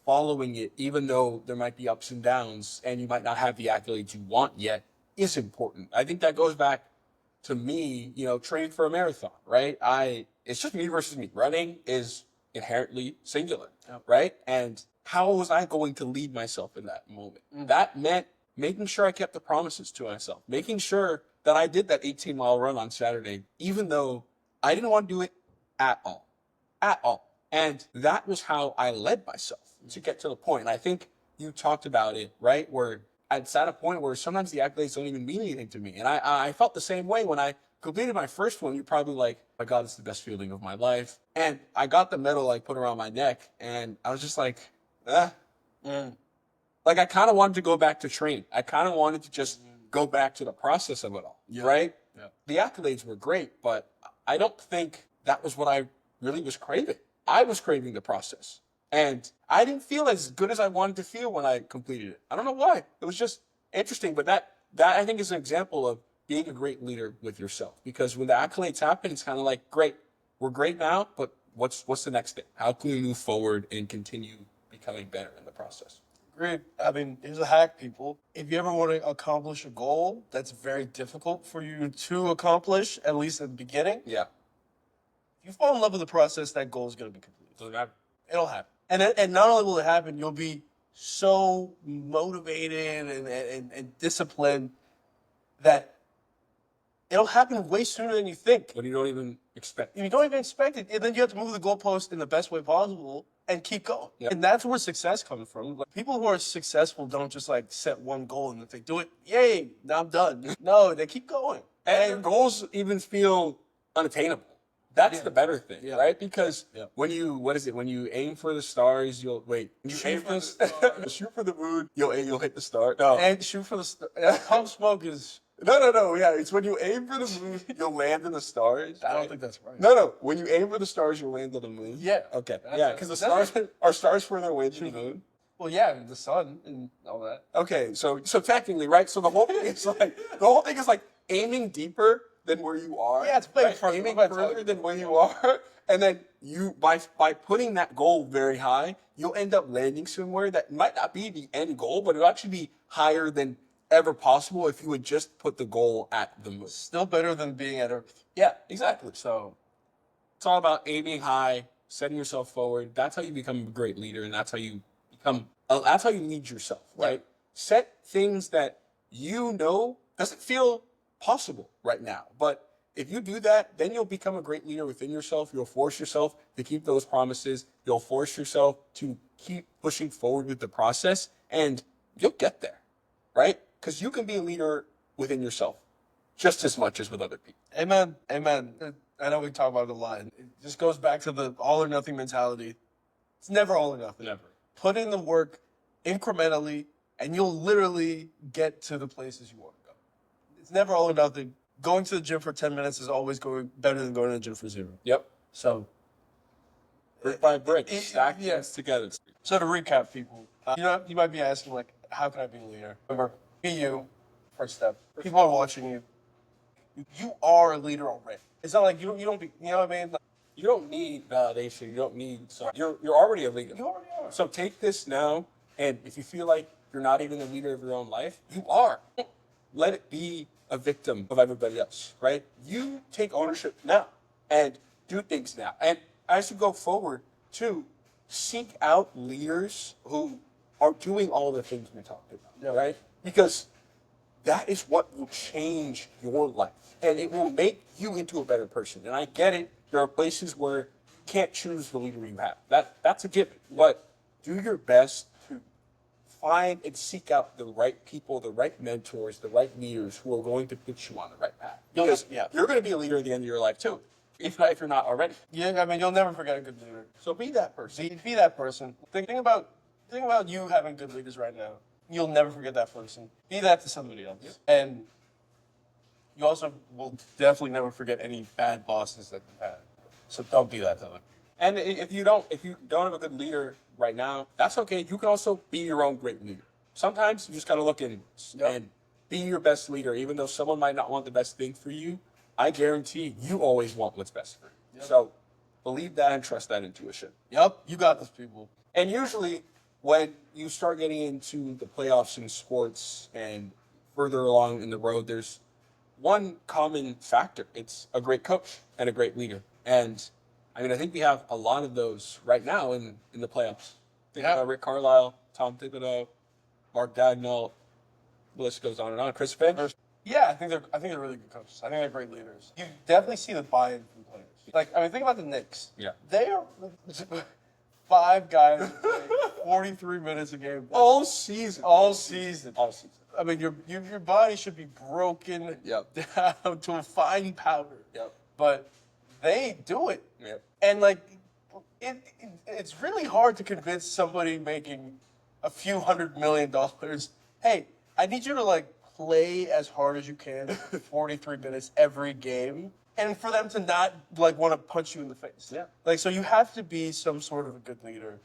following it, even though there might be ups and downs and you might not have the accolades you want yet, is important. I think that goes back to me, training for a marathon, right? It's just me versus me. Running is inherently singular, right? And how was I going to lead myself in that moment? That meant making sure I kept the promises to myself, making sure that I did that 18-mile run on Saturday, even though I didn't want to do it at all, at all. And that was how I led myself to get to the point. And I think you talked about it, right? Where it's at a point where sometimes the accolades don't even mean anything to me. And I felt the same way when I completed my first one. You're probably like, oh my God, this is the best feeling of my life. And I got the medal like put around my neck, and I was just like, Like I kind of wanted to go back to train. I kind of wanted to just go back to the process of it all, right? Yeah. The accolades were great, but I don't think that was what I really was craving. I was craving the process. And I didn't feel as good as I wanted to feel when I completed it. I don't know why. It was just interesting. But that I think is an example of being a great leader with yourself. Because when the accolades happen, it's kind of like, great, we're great now, but what's the next thing? How can we move forward and continue becoming better in the process? Great. I mean, here's a hack, people. If you ever want to accomplish a goal that's very difficult for you to accomplish, at least at the beginning, if you fall in love with the process, that goal is going to be complete. Does it happen? It'll happen. And not only will it happen, you'll be so motivated and disciplined that it'll happen way sooner than you think. When you don't even expect it. You don't even expect it. And then you have to move the goalpost in the best way possible and keep going. Yep. And that's where success comes from. Like, people who are successful don't just like set one goal and if they do it, yay, now I'm done. No, they keep going. And your goals even feel unattainable. That's the better thing, right? Because when you aim for the stars, you'll wait. You aim for the shoot for the moon, you'll hit the star. No. And shoot for the pump smoke is... No. Yeah, it's when you aim for the moon, you'll land in the stars. I don't think that's right. No. When you aim for the stars, you'll land on the moon. Yeah. Okay. Yeah, because the stars are stars further away than the moon. Well, yeah, the sun and all that. Okay, so technically, right? So the whole thing is like aiming deeper than where you are. Yeah, it's way further. Aiming further than where you are, and then you by putting that goal very high, you'll end up landing somewhere that might not be the end goal, but it'll actually be higher than ever possible if you would just put the goal at the moon. Still better than being at Earth. Yeah, exactly. So it's all about aiming high, setting yourself forward. That's how you become a great leader, and that's how you lead yourself, right? Yeah. Set things that you know doesn't feel possible right now, but if you do that, then you'll become a great leader within yourself. You'll force yourself to keep those promises. You'll force yourself to keep pushing forward with the process, and you'll get there, right? Because you can be a leader within yourself just as much as with other people. Amen. I know we talk about it a lot. It just goes back to the all or nothing mentality. It's never all or nothing. Never. Put in the work incrementally, and you'll literally get to the places you want to go. It's never all or nothing. Going to the gym for 10 minutes is always better than going to the gym for 0. Yep. So, Brick by brick, stack things together. So to recap, people, you might be asking, like, how can I be a leader? Remember, be you, first step. People are watching you. You are a leader already. It's not like you don't be, you know what I mean? Like, You don't need validation. You don't need. So you're already a leader. you already are. So take this now, and if you feel like you're not even a leader of your own life, you are. Let it be a victim of everybody else, right? You take ownership now and do things now. And as you go forward, too, seek out leaders who are doing all the things we talked about, right? Because that is what will change your life, and it will make you into a better person. And I get it. There are places where you can't choose the leader you have. That's a given. But do your best to find and seek out the right people, the right mentors, the right leaders who are going to put you on the right path. Because you're going to be a leader at the end of your life too, if you're not already. Yeah, I mean, you'll never forget a good leader. So be that person. Be that person. Think about you having good leaders right now. You'll never forget that person. Be that to somebody else. Yep. And you also will definitely never forget any bad bosses that you've had. So don't be that to them. And if you don't have a good leader right now, that's okay. You can also be your own great leader. Sometimes you just gotta look in and be your best leader, even though someone might not want the best thing for you. I guarantee you always want what's best for you. Yep. So believe that and trust that intuition. Yep, you got this, people. And usually when you start getting into the playoffs in sports and further along in the road, there's one common factor. It's a great coach and a great leader. And I mean, I think we have a lot of those right now in the playoffs. Think about Rick Carlisle, Tom Thibodeau, Mark Dagnall. The list goes on and on. Chris Finch. Yeah, I think they're really good coaches. I think they're great leaders. You definitely see the buy-in from players. Like, I mean, think about the Knicks. Yeah. They are 5 guys playing 43 minutes a game. All season. All season. All season. I mean, your body should be broken down to a fine powder. Yep. But they do it. Yep. And, like, it's really hard to convince somebody making a few $100 million, hey, I need you to, like, play as hard as you can for 43 minutes every game, and for them to not, like, want to punch you in the face. Yeah. Like, so you have to be some sort of a good leader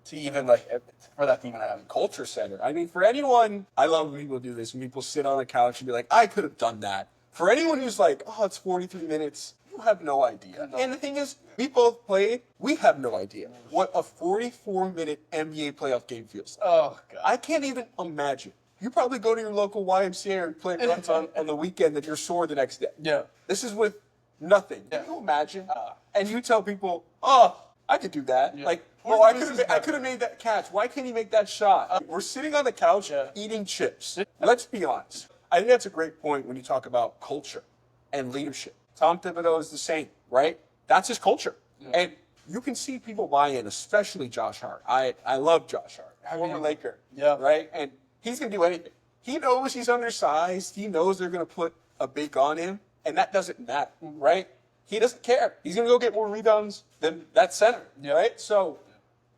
to even, like, for that to even happen. Culture center. I mean, for anyone, I love when people do this. When people sit on a couch and be like, I could have done that. For anyone who's like, oh, it's 43 minutes, you have no idea. No. And the thing is, we both played, we have no idea what a 44-minute NBA playoff game feels like. Oh, God. I can't even imagine. You probably go to your local YMCA and play runs on the weekend and you're sore the next day. Yeah. This is with nothing. Can you imagine? And you tell people, oh, I could do that. Yeah. Like, oh, I could have made that catch. Why can't he make that shot? We're sitting on the couch eating chips. Let's be honest. I think that's a great point when you talk about culture and leadership. Tom Thibodeau is the same, right? That's his culture. Yeah. And you can see people buy in, especially Josh Hart. I love Josh Hart. Former Laker. Yeah. Right? And he's going to do anything. He knows he's undersized. He knows they're going to put a big on him. And that doesn't matter, right? He doesn't care. He's going to go get more rebounds than that center, right? So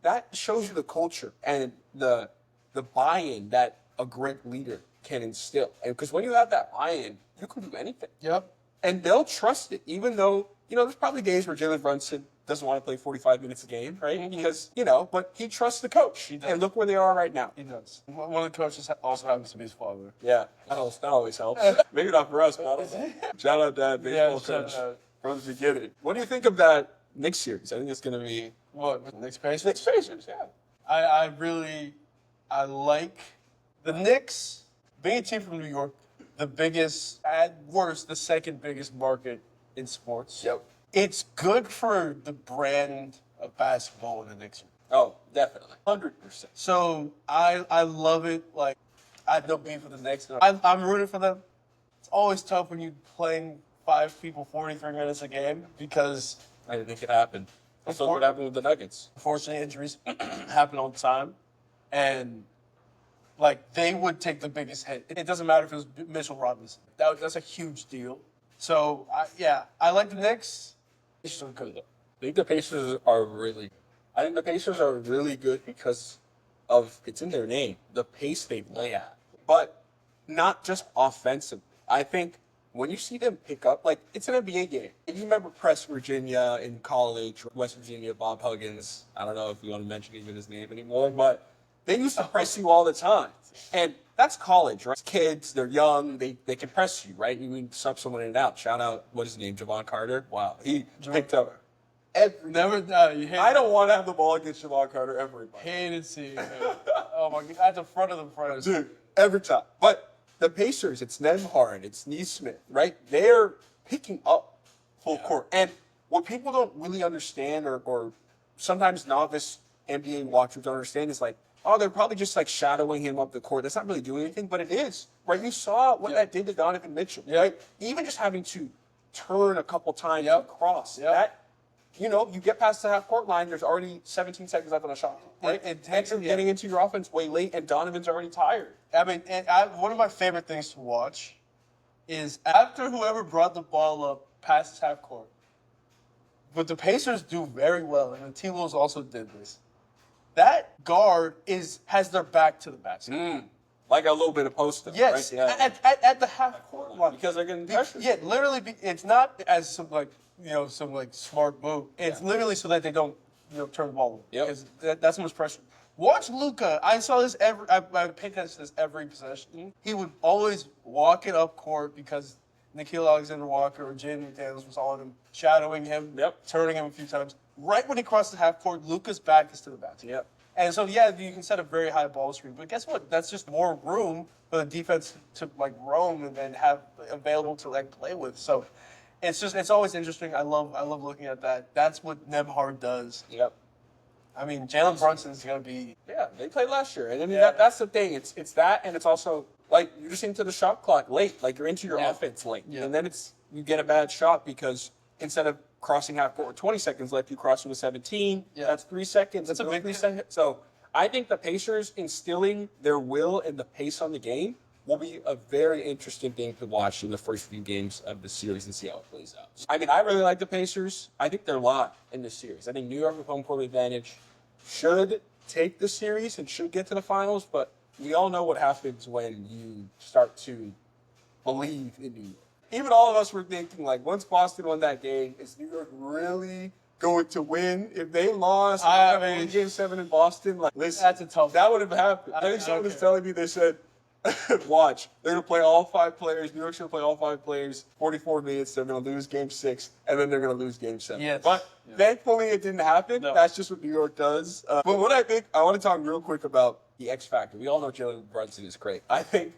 that shows you the culture and the buy-in that a great leader can instill. And because when you have that buy-in, you can do anything. Yep. And they'll trust it, even though, there's probably days where Jalen Brunson doesn't want to play 45 minutes a game, right? Mm-hmm. Because, but he trusts the coach. And look where they are right now. He does. One of the coaches also happens to be his father. Yeah, that always helps. Maybe not for us, but shout out that baseball coach from the beginning. What do you think of that Knicks series? I think it's going to be... What, Knicks Pacers? Knicks Pacers, yeah. I like the Knicks, being a team from New York, the biggest, at worst, the second biggest market in sports. Yep. It's good for the brand of basketball in the Knicks. Oh, definitely. 100%. So I love it. Like, I have no beef with the Knicks. I'm rooting for them. It's always tough when you're playing 5 people 43 minutes a game because... I didn't think it happened. That's what happened with the Nuggets. Unfortunately, injuries happen all the time. And, like, they would take the biggest hit. It doesn't matter if it was Mitchell Robinson. That's a huge deal. So, I like the Knicks. Pacers are good, though. I think the Pacers are really good. I think the Pacers are really good because of, it's in their name, the pace they play at. But not just offensively. I think when you see them pick up, like, it's an NBA game. If you remember Press Virginia in college, West Virginia, Bob Huggins, I don't know if we want to mention even his name anymore, but they used to press you all the time. And that's college, right? It's kids, they're young, they can press you, right? You can sub someone in and out. Shout out, what is his name, Javon Carter? Wow, he picked up every... I don't want to have the ball against Javon Carter ever. Hated seeing him. Oh, my God, at the front of the front. Dude, every time. But the Pacers, it's Nembhard, it's Neesmith, right? They're picking up full court. And what people don't really understand or sometimes novice NBA watchers don't understand is like, oh, they're probably just like shadowing him up the court. That's not really doing anything, but it is, right? You saw what that did to Donovan Mitchell, right? Even just having to turn a couple times across. That, you get past the half-court line, there's already 17 seconds left on the shot, right? And you're getting into your offense way late, and Donovan's already tired. I mean, one of my favorite things to watch is after whoever brought the ball up past half court, what the Pacers do very well, and the T-Wolves also did this, that guard has their back to the basket. Like a little bit of post-up, yes, right? Yeah. At the half court line. Because they're getting pressure. Yeah, literally, it's not as some smart move. It's literally so that they don't, turn the ball over. Yep. Because that's so much pressure. Watch Luka. I saw this I pay attention to this every possession. He would always walk it up court because Nickeil Alexander-Walker or Jaden McDaniels was on him, shadowing him, turning him a few times. Right when he crossed the half court, Luka's back is to the basket. Yep. And so, yeah, you can set a very high ball screen, but guess what? That's just more room for the defense to like roam and have available to like play with. So, it's always interesting. I love looking at that. That's what Nebhard does. Yep. I mean, Jalen Brunson's gonna be. Yeah, they played last year, and I mean that's the thing. It's that, and it's also like you're just into the shot clock late. Like you're into your offense late, and then you get a bad shot because instead of crossing half court with 20 seconds left, you cross with 17. Yeah. That's 3 seconds. That's a big 3 seconds. So I think the Pacers instilling their will and the pace on the game will be a very interesting thing to watch in the first few games of the series and see how it plays out. I mean, I really like the Pacers. I think they're locked in this series. I think New York with home court advantage should take the series and should get to the finals, but we all know what happens when you start to believe in New York. Even all of us were thinking, like, once Boston won that game, is New York really going to win? If they lost, I mean, Game 7 in Boston, like, listen, that's a tough. that would have happened. I think someone was telling me, they said, watch, they're going to play all 5 players. New York's going to play all 5 players, 44 minutes. They're going to lose Game 6, and then they're going to lose Game 7. Yes. But thankfully, it didn't happen. No. That's just what New York does. But what I think, I want to talk real quick about the X factor. We all know Jalen Brunson is great. I think,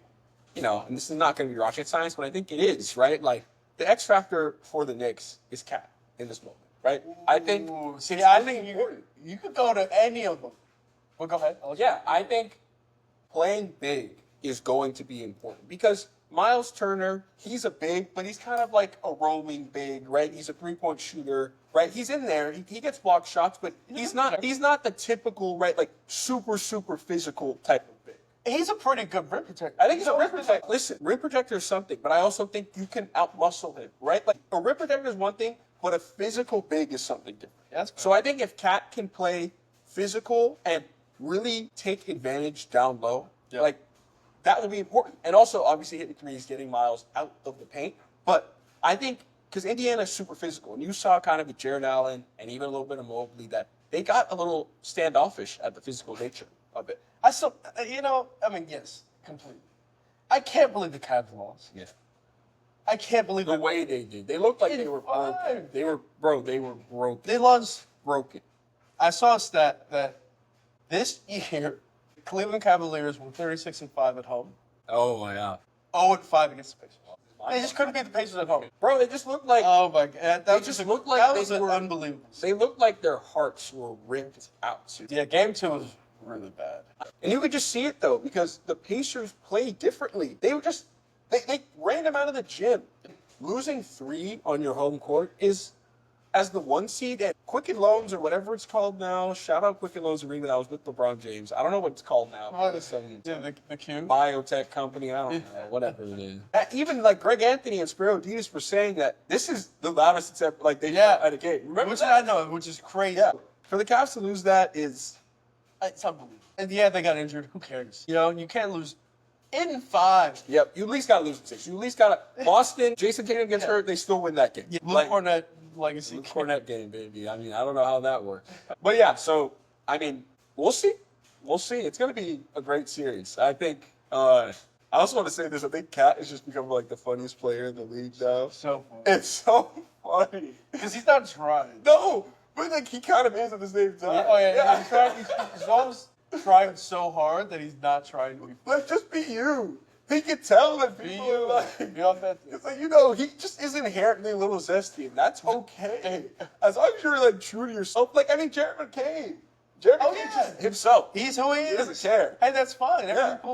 you know, and this is not going to be rocket science, but I think it is, right? Like, the X factor for the Knicks is Cat in this moment, right? I think. See, I think you could go to any of them. Well, go ahead. I think playing big is going to be important because Miles Turner, he's a big, but he's kind of like a roaming big, right? He's a 3-point shooter, right? He's in there. He gets blocked shots, but he's not the typical, right, like super physical type of big. He's a pretty good rim protector. I think he's a rim protector. Listen, rim protector is something, but I also think you can outmuscle him, right? Like a rim protector is one thing, but a physical big is something different. So I think if Cat can play physical and really take advantage down low, like that will be important. And also, obviously, hitting threes, getting Miles out of the paint. But I think because Indiana is super physical, and you saw kind of with Jared Allen and even a little bit of Mobley that they got a little standoffish at the physical nature of it. I still, I mean, yes, completely. I can't believe the Cavs lost. Yeah. I can't believe the way they did. They looked like they were broken. They were broken. They lost. Broken. I saw a stat that this year, the Cleveland Cavaliers were 36-5 at home. Oh, yeah. 0-5 against the Pacers. They just couldn't beat the Pacers at home. Bro, they just looked like... Oh, my God. That was unbelievable. They looked like their hearts were ripped out. Yeah, game 2 was really bad. And you could just see it, though, because the Pacers played differently. They were just... They ran them out of the gym. Losing 3 on your home court is, as the 1 seed at Quicken Loans or whatever it's called now. Shout out Quicken Loans Arena. I was with LeBron James. I don't know what it's called now. The Q? Biotech company. I don't know. Whatever it is. Even like Greg Anthony and Spiro Diaz were saying that this is the loudest it's ever, like they at a game. Remember which that? I know, which is crazy. Yeah. For the Cavs to lose that is... It's unbelievable. And yeah, they got injured. Who cares? You know, you can't lose in 5. Yep. You at least got to lose in 6. You at least got to... Boston, Jason Tatum gets hurt, they still win that game. Yeah, Luke Cornett legacy. Luke Cornett game, baby. I mean, I don't know how that works. But yeah, so, I mean, we'll see. We'll see. It's going to be a great series. I think... I also want to say this. I think Cat has just become like the funniest player in the league now. So funny. It's so funny. Because he's not trying. No, but like he kind of is at the same time. Yeah, oh yeah. He's always trying so hard that he's not trying to be. Let's just be you. He can tell that people are like, be authentic. It's like, you know, he just is inherently a little zesty, and that's okay. As long as you're like true to yourself. Like, I mean, Jared McCain. Jared McCain's just himself. He's who he is. He doesn't care. And that's fine.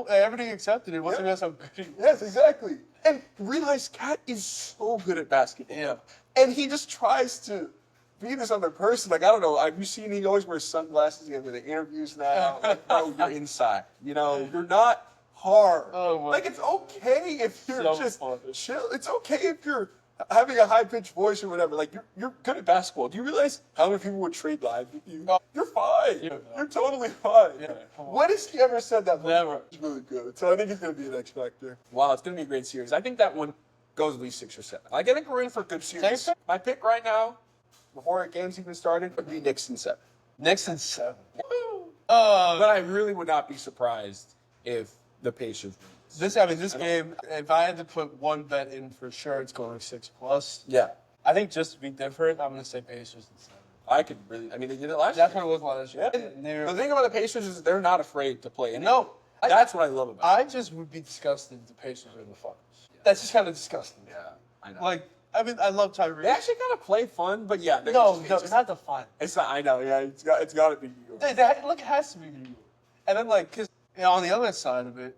Everything accepted it. Wasn't how good he was. Yes, exactly. And realize Cat is so good at basketball. Yeah. And he just tries to be this other person. Like, I don't know. Have you seen he always wears sunglasses in the interviews now? Like, bro, you're inside. You know, you're not hard. Oh, my like, it's okay if you're so just funny. chill. It's okay if you're having a high-pitched voice or whatever. Like, you're good at basketball. Do you realize how many people would trade lives with you? You're fine. You're totally fine. Yeah, when has he ever said that? Never. It's really good. So I think it's going to be an X factor. Wow, it's going to be a great series. I think that one goes at least 6 or 7. Like, I think we're in for a good series. My pick right now, before the game's even started, would be Knicks in 7. Knicks in 7. But I really would not be surprised if the Pacers win. This game, if I had to put one bet in for sure, it's going 6+. Yeah. I think just to be different, I'm going to say Pacers in 7. I could really. I mean, they did it last That's year. what it looked like this year. Yeah. And they're- The thing about the Pacers is they're not afraid to play. No, That's what I love about it. I just would be disgusted if the Pacers were in the finals. That's just kind of disgusting. Yeah, I know. Like, I mean, I love Tyrese. They actually kind of play fun, but yeah. No, it's not the finals. It's not. I know. Yeah, it's got to be New York. Look, it has to be New York. And then, like, because on the other side of it,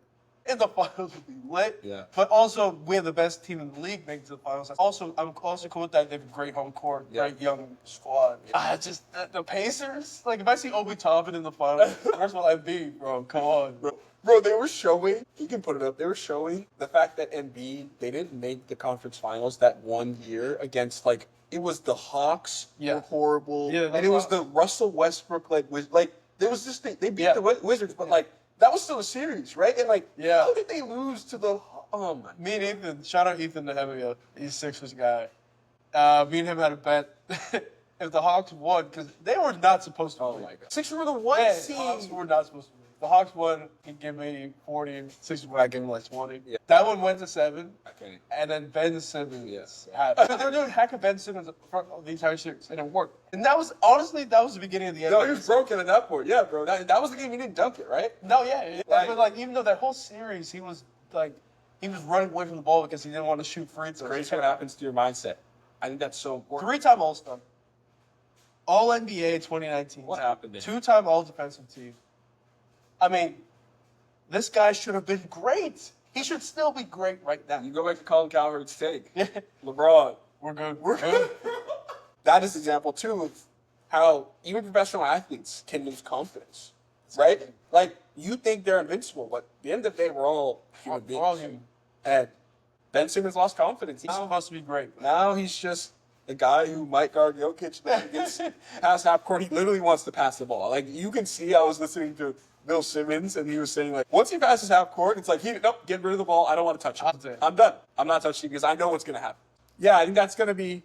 in the finals would be lit. Yeah. But also, we're the best team in the league making to the finals. Also, I'm also cool with that. They have a great home court, Yeah. great young squad. Just the Pacers. Like, if I see Obi Toppin in the finals, where's will I be, bro? Come on, bro. Bro, they were showing. You can put it up. They were showing the fact that Embiid they didn't make the conference finals that one year against like it was the Hawks. Yeah. Were horrible. Yeah, and it was the Russell Westbrook there was this thing they beat the Wizards, but like that was still a series, right? And like how did they lose to the? Oh my. Me and Ethan, shout out Ethan Nehemiah. He's Sixers guy. Me and him had a bet. If the Hawks won, because they were not supposed to Oh win. my god. Sixers were the one Yeah, seed. the Hawks were not supposed to win. The Hawks won, he'd give me 40, Sixers won, I'd give him like 20. Yeah. That one went to 7, Okay. and then Ben Simmons Yes. had. But they were doing hack of Ben Simmons for the entire series, and it worked. And that was, honestly, that was the beginning of the end. No, he was broken at that point. Yeah, bro. That was the game he didn't dunk it, right? No, yeah. Like- But like, even though that whole series, he was running away from the ball because he didn't want to shoot free throws. Crazy what happens to your mindset. I think that's so important. 3-time All-Star. All-NBA 2019. What happened there? 2-time All-Defensive Team. I mean, this guy should have been great. He should still be great right now. You go back to Colin Cowherd's take. LeBron. We're good. We're good. That is an example too of how even professional athletes can lose confidence, right? Like you think they're invincible, but at the end of the day, we're all human beings. We're all human. And Ben Simmons lost confidence. He's supposed to be great. Now he's just the guy who might guard Jokic and gets past half court. He literally wants to pass the ball. Like you can see, I was listening to Bill Simmons, and he was saying like, once he passes half court, it's like nope, get rid of the ball. I don't want to touch it. I'm done. I'm not touching it because I know what's gonna happen. Yeah, I think that's gonna be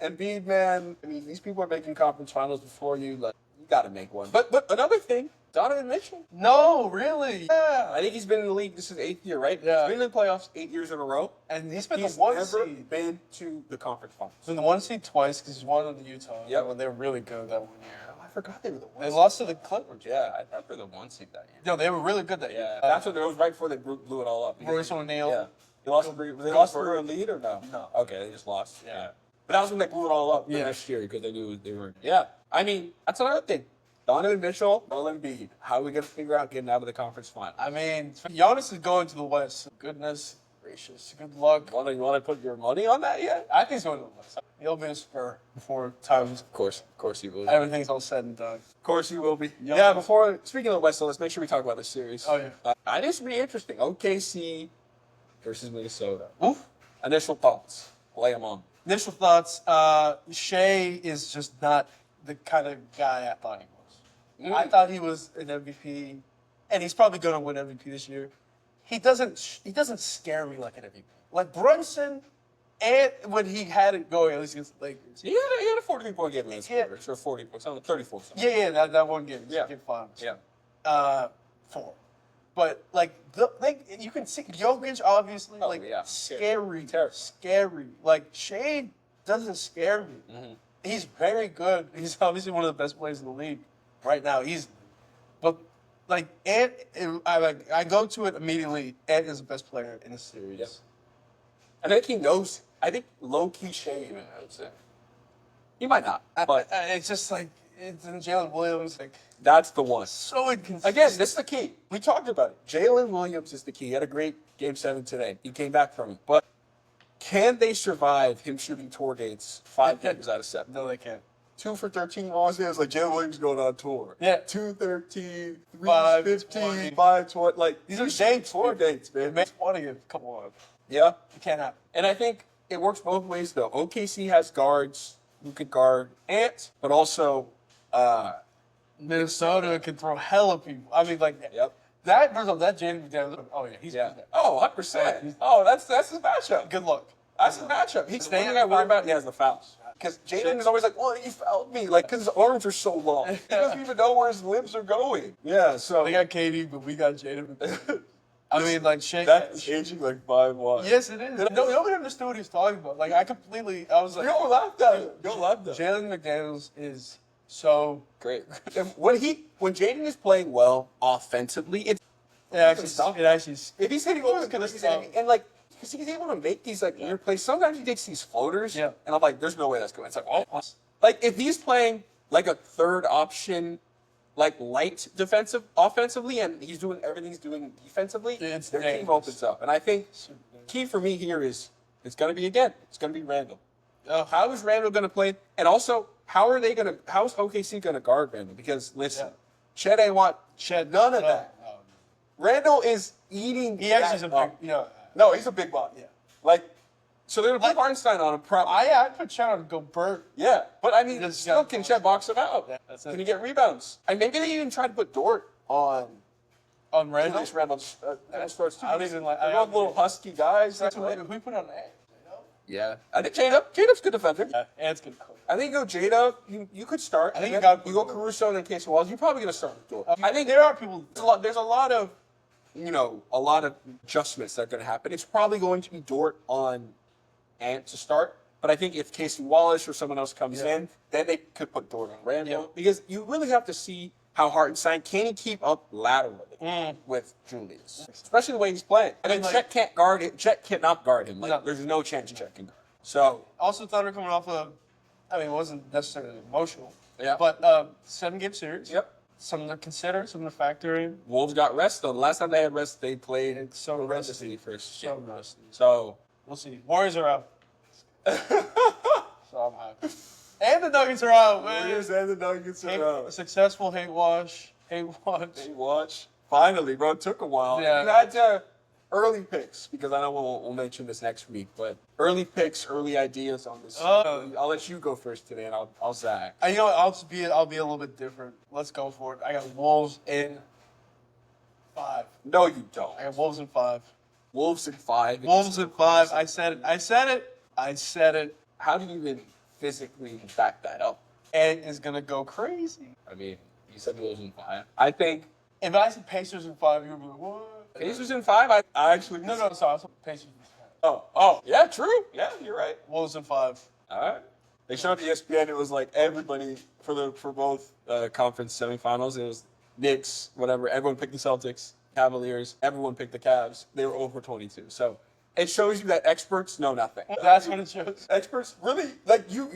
Embiid, man. I mean, these people are making conference finals before you. Like, you got to make one. But another thing, Donovan Mitchell. No, really. Yeah, I think he's been in the league. This is 8th year, right? Yeah. He's been in the playoffs 8 years in a row. And he's been He's the 1 never seed. been to the conference finals. He's been the 1 seed twice because he's won in the Utah. Yep. When they were really good that 1 year. I forgot they were the one. They lost to the Clippers. Yeah, I thought they were the 1 seed that year. No, they were really good that year. Yeah, that's what it was right before they blew it all up. Royce O'Neal. Yeah. They lost for a lead or no? No. Okay, they just lost. Yeah. But that was when they blew it all up the next year because they knew they were. Yeah. I mean, that's another thing. Donovan Mitchell, Joel Embiid. How are we going to figure out getting out of the conference final? I mean, Giannis is going to the West. Goodness gracious. Good luck. You want to put your money on that yet? I think he's going to the West. He'll be a Spur before time's Of course he will. everything's all said and done. Of course he will be. Yep. Yeah, before, speaking of the West, so let's make sure we talk about this series. Oh, yeah. I think it's going to be interesting. OKC versus Minnesota. Oof. Initial thoughts. Lay them on. Initial thoughts. Shea is just not the kind of guy I thought he was. I thought he was an MVP, and he's probably going to win MVP this year. He doesn't scare me like an MVP. Like Brunson, and when he had it going, at least against the Lakers. He had a 43-point game last Yeah. quarter. Or 40 points. 34 something. Yeah, that one game. Yeah. Game 5. Yeah. 4. But like you can see Jokic obviously Oh, like yeah. scary, Terrible. scary. Like Shea doesn't scare me. Mm-hmm. He's very good. He's obviously one of the best players in the league right now. But like Ant, I go to it immediately. Ant is the best player in the series. Yep. I think he knows. I think low-key Shea, even, I would say. He might not, but It's just like it's in Jalen Williams. Like that's the one. so inconsistent. Again, this is the key. We talked about it. Jalen Williams is the key. He had a great Game 7 today. He came back from it. But can they survive him shooting tour dates 5 games out of 7? No, they can't. 2 for 13 honestly, it's like Jalen Williams going on tour. Yeah. 2-13, 3 5, 15, 20. 5 20. Like These are dates, tour man. dates, man. Make 20 a couple of them. Yeah. It can't happen. And I think it works both ways though. OKC has guards who could guard Ant, but also Minnesota can throw hella people. I mean, like yep. that. First of all, that Jaden McDaniels. Oh yeah, he's Yeah. good. Oh, 100%. Oh, that's his matchup. Good luck. That's his matchup. He's the Stay thing I worry about. He has the fouls. Because Jaden is always like, well, he fouled me. Like, because his arms are so long. He doesn't even know where his limbs are going. Yeah, so. They got KD, but we got Jaden. I mean, like, shit. That's aging like 5'1". Yes, it is. Nobody understood what he's talking about. Like, I was like, Don't laugh at it. Don't laugh at it. Jalen McDaniels is so Great. When Jaden is playing well offensively, it actually if he's hitting open gonna threes stop. and like, because he's able to make these like weird plays. Sometimes he takes these floaters, Yeah. and I'm like, there's no way that's going. It's like, oh, like if he's playing like a third option, like light offensively, and he's doing everything he's doing defensively, It's their team dangerous. opens up. And I think key for me here is it's going to be Randall. How is Randall going to play? And also, how is OKC going to guard Randall? Because listen, Chet ain't want none of that. No. Randall is eating. He actually is a that big, up. No, he's a big body. Yeah. Like, so they're gonna put Hartenstein on him. Probably. I put Chet on Gobert. Yeah, but I mean, Just still gotta can box Chet box him out? Yeah, that's it. Can he get rebounds? And maybe they even tried to put Dort on On Randall. Julius Randall. Starts too. I don't even like. They're all little husky guys. That's what if we put on Ant. Yeah, I think J-Dub's good defender. Yeah, Ant's good coach. I think you go J-Dub. You could start. I think and then you go Caruso and then Casey Wallace. You're probably gonna start with Dort. I think there are people. there's a lot of adjustments that are going to happen. It's probably going to be Dort on Ant to start, but I think if Casey Wallace or someone else comes in, then they could put Dort on Randall because you really have to see how Hartenstein can he keep up laterally with Julius, especially the way he's playing. I mean, Chet can't guard it. Chet cannot guard him. Like, there's no chance Chet can guard. So Also, Thunder coming off of, I mean, it wasn't necessarily emotional. Yeah. But 7-game series. Yep. Something to consider, something to factor in. Wolves got rest though. The last time they had rest, they played So horrendously first. So rusty. So We'll see. Warriors are out. So I'm happy. And the Nuggets are out, man. Warriors and the Nuggets are out. Successful hate wash. Hey, watch. Finally, bro. It took a while. Yeah. You had to early picks because I know we'll mention this next week, but early picks, early ideas on this. I'll let you go first today, and I'll zag. You know what? I'll be a little bit different. Let's go for it. I got Wolves in 5. No, you don't. I got Wolves in 5. Wolves in 5. Wolves in 5. I said it. How do you even physically back that up? Ant is gonna go crazy. I mean, you said Wolves in 5. I think If I said Pacers in 5, you'd be like, what? Pacers in 5. I actually No, sorry. I said Pacers in 5. Oh, yeah, true. Yeah, you're right. Wolves in 5. All right. They showed the ESPN. It was like everybody for both conference semifinals. It was Knicks, whatever. Everyone picked the Celtics, Cavaliers. Everyone picked the Cavs. They were over 22. So it shows you that experts know nothing. That's what it shows. Experts really like you're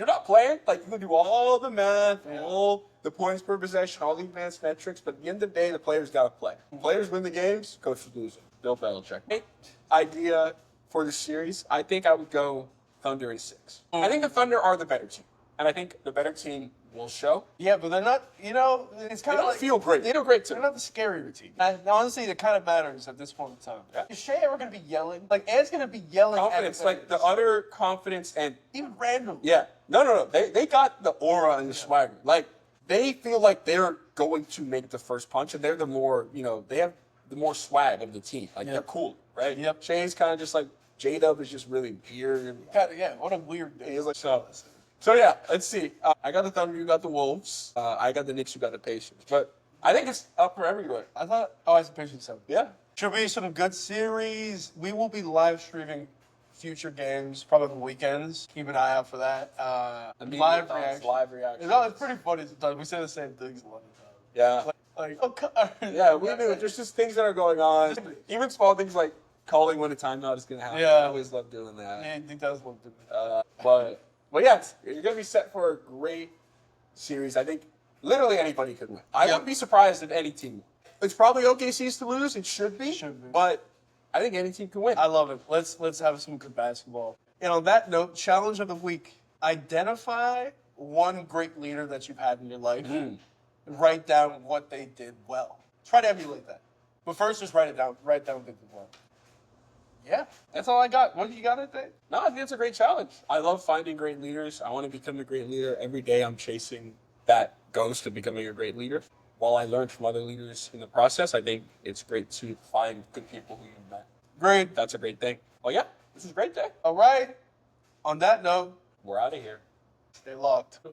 not playing. Like you can do all the math, all the points per possession, all the advanced metrics. But at the end of the day, the players got to play. Players win the games. Coaches lose them. Bill Belichick. Idea for the series. I think I would go Thunder in 6. I think the Thunder are the better team, and I think the better team will show. Yeah, but they're not, it's They kind of don't like, feel great. They feel great too. they're not the scarier team. Now, honestly, it kind of matters at this point in time. Yeah. Is Shea ever going to be yelling? Like, Ant's going to be yelling Confidence, at like the utter confidence and even random. yeah. No. They got the aura and the swagger. Like they feel like they're going to make the first punch, and they're the more they have the more swag of the team. Like they're cool, right? Yep. Shay's kind of just like J-Dub is just really weird. What a weird day. He's like so yeah. Let's see. I got the Thunder. You got the Wolves. I got the Knicks. You got the Pacers. But I think it's up for everywhere. I said Pacers 7. Yeah. Should be some good series. We will be live streaming future games, probably on the weekends. Keep an eye out for that. Live reaction. Live reaction. It's pretty funny sometimes. We say the same things a lot of times. Yeah. Yeah, we do. There's just things that are going on. Even small things like calling when a timeout is going to happen. Yeah. I always love doing that. Yeah, I think that's what we'll do. But yeah, you're going to be set for a great series. I think literally anybody could win. I wouldn't be surprised if any team won. It's probably OKC's to lose. It should be. But I think any team can win. I love it. Let's have some good basketball. And on that note, challenge of the week: identify one great leader that you've had in your life. And write down what they did well. Try to emulate that. But first, just write it down. Write down what they did well. Yeah, that's all I got. What do you got, I think? No, I think it's a great challenge. I love finding great leaders. I want to become a great leader. Every day I'm chasing that ghost to becoming a great leader. While I learned from other leaders in the process, I think it's great to find good people who you've met. Great. That's a great thing. Well, yeah, this is a great day. All right. On that note, We're out of here. stay locked.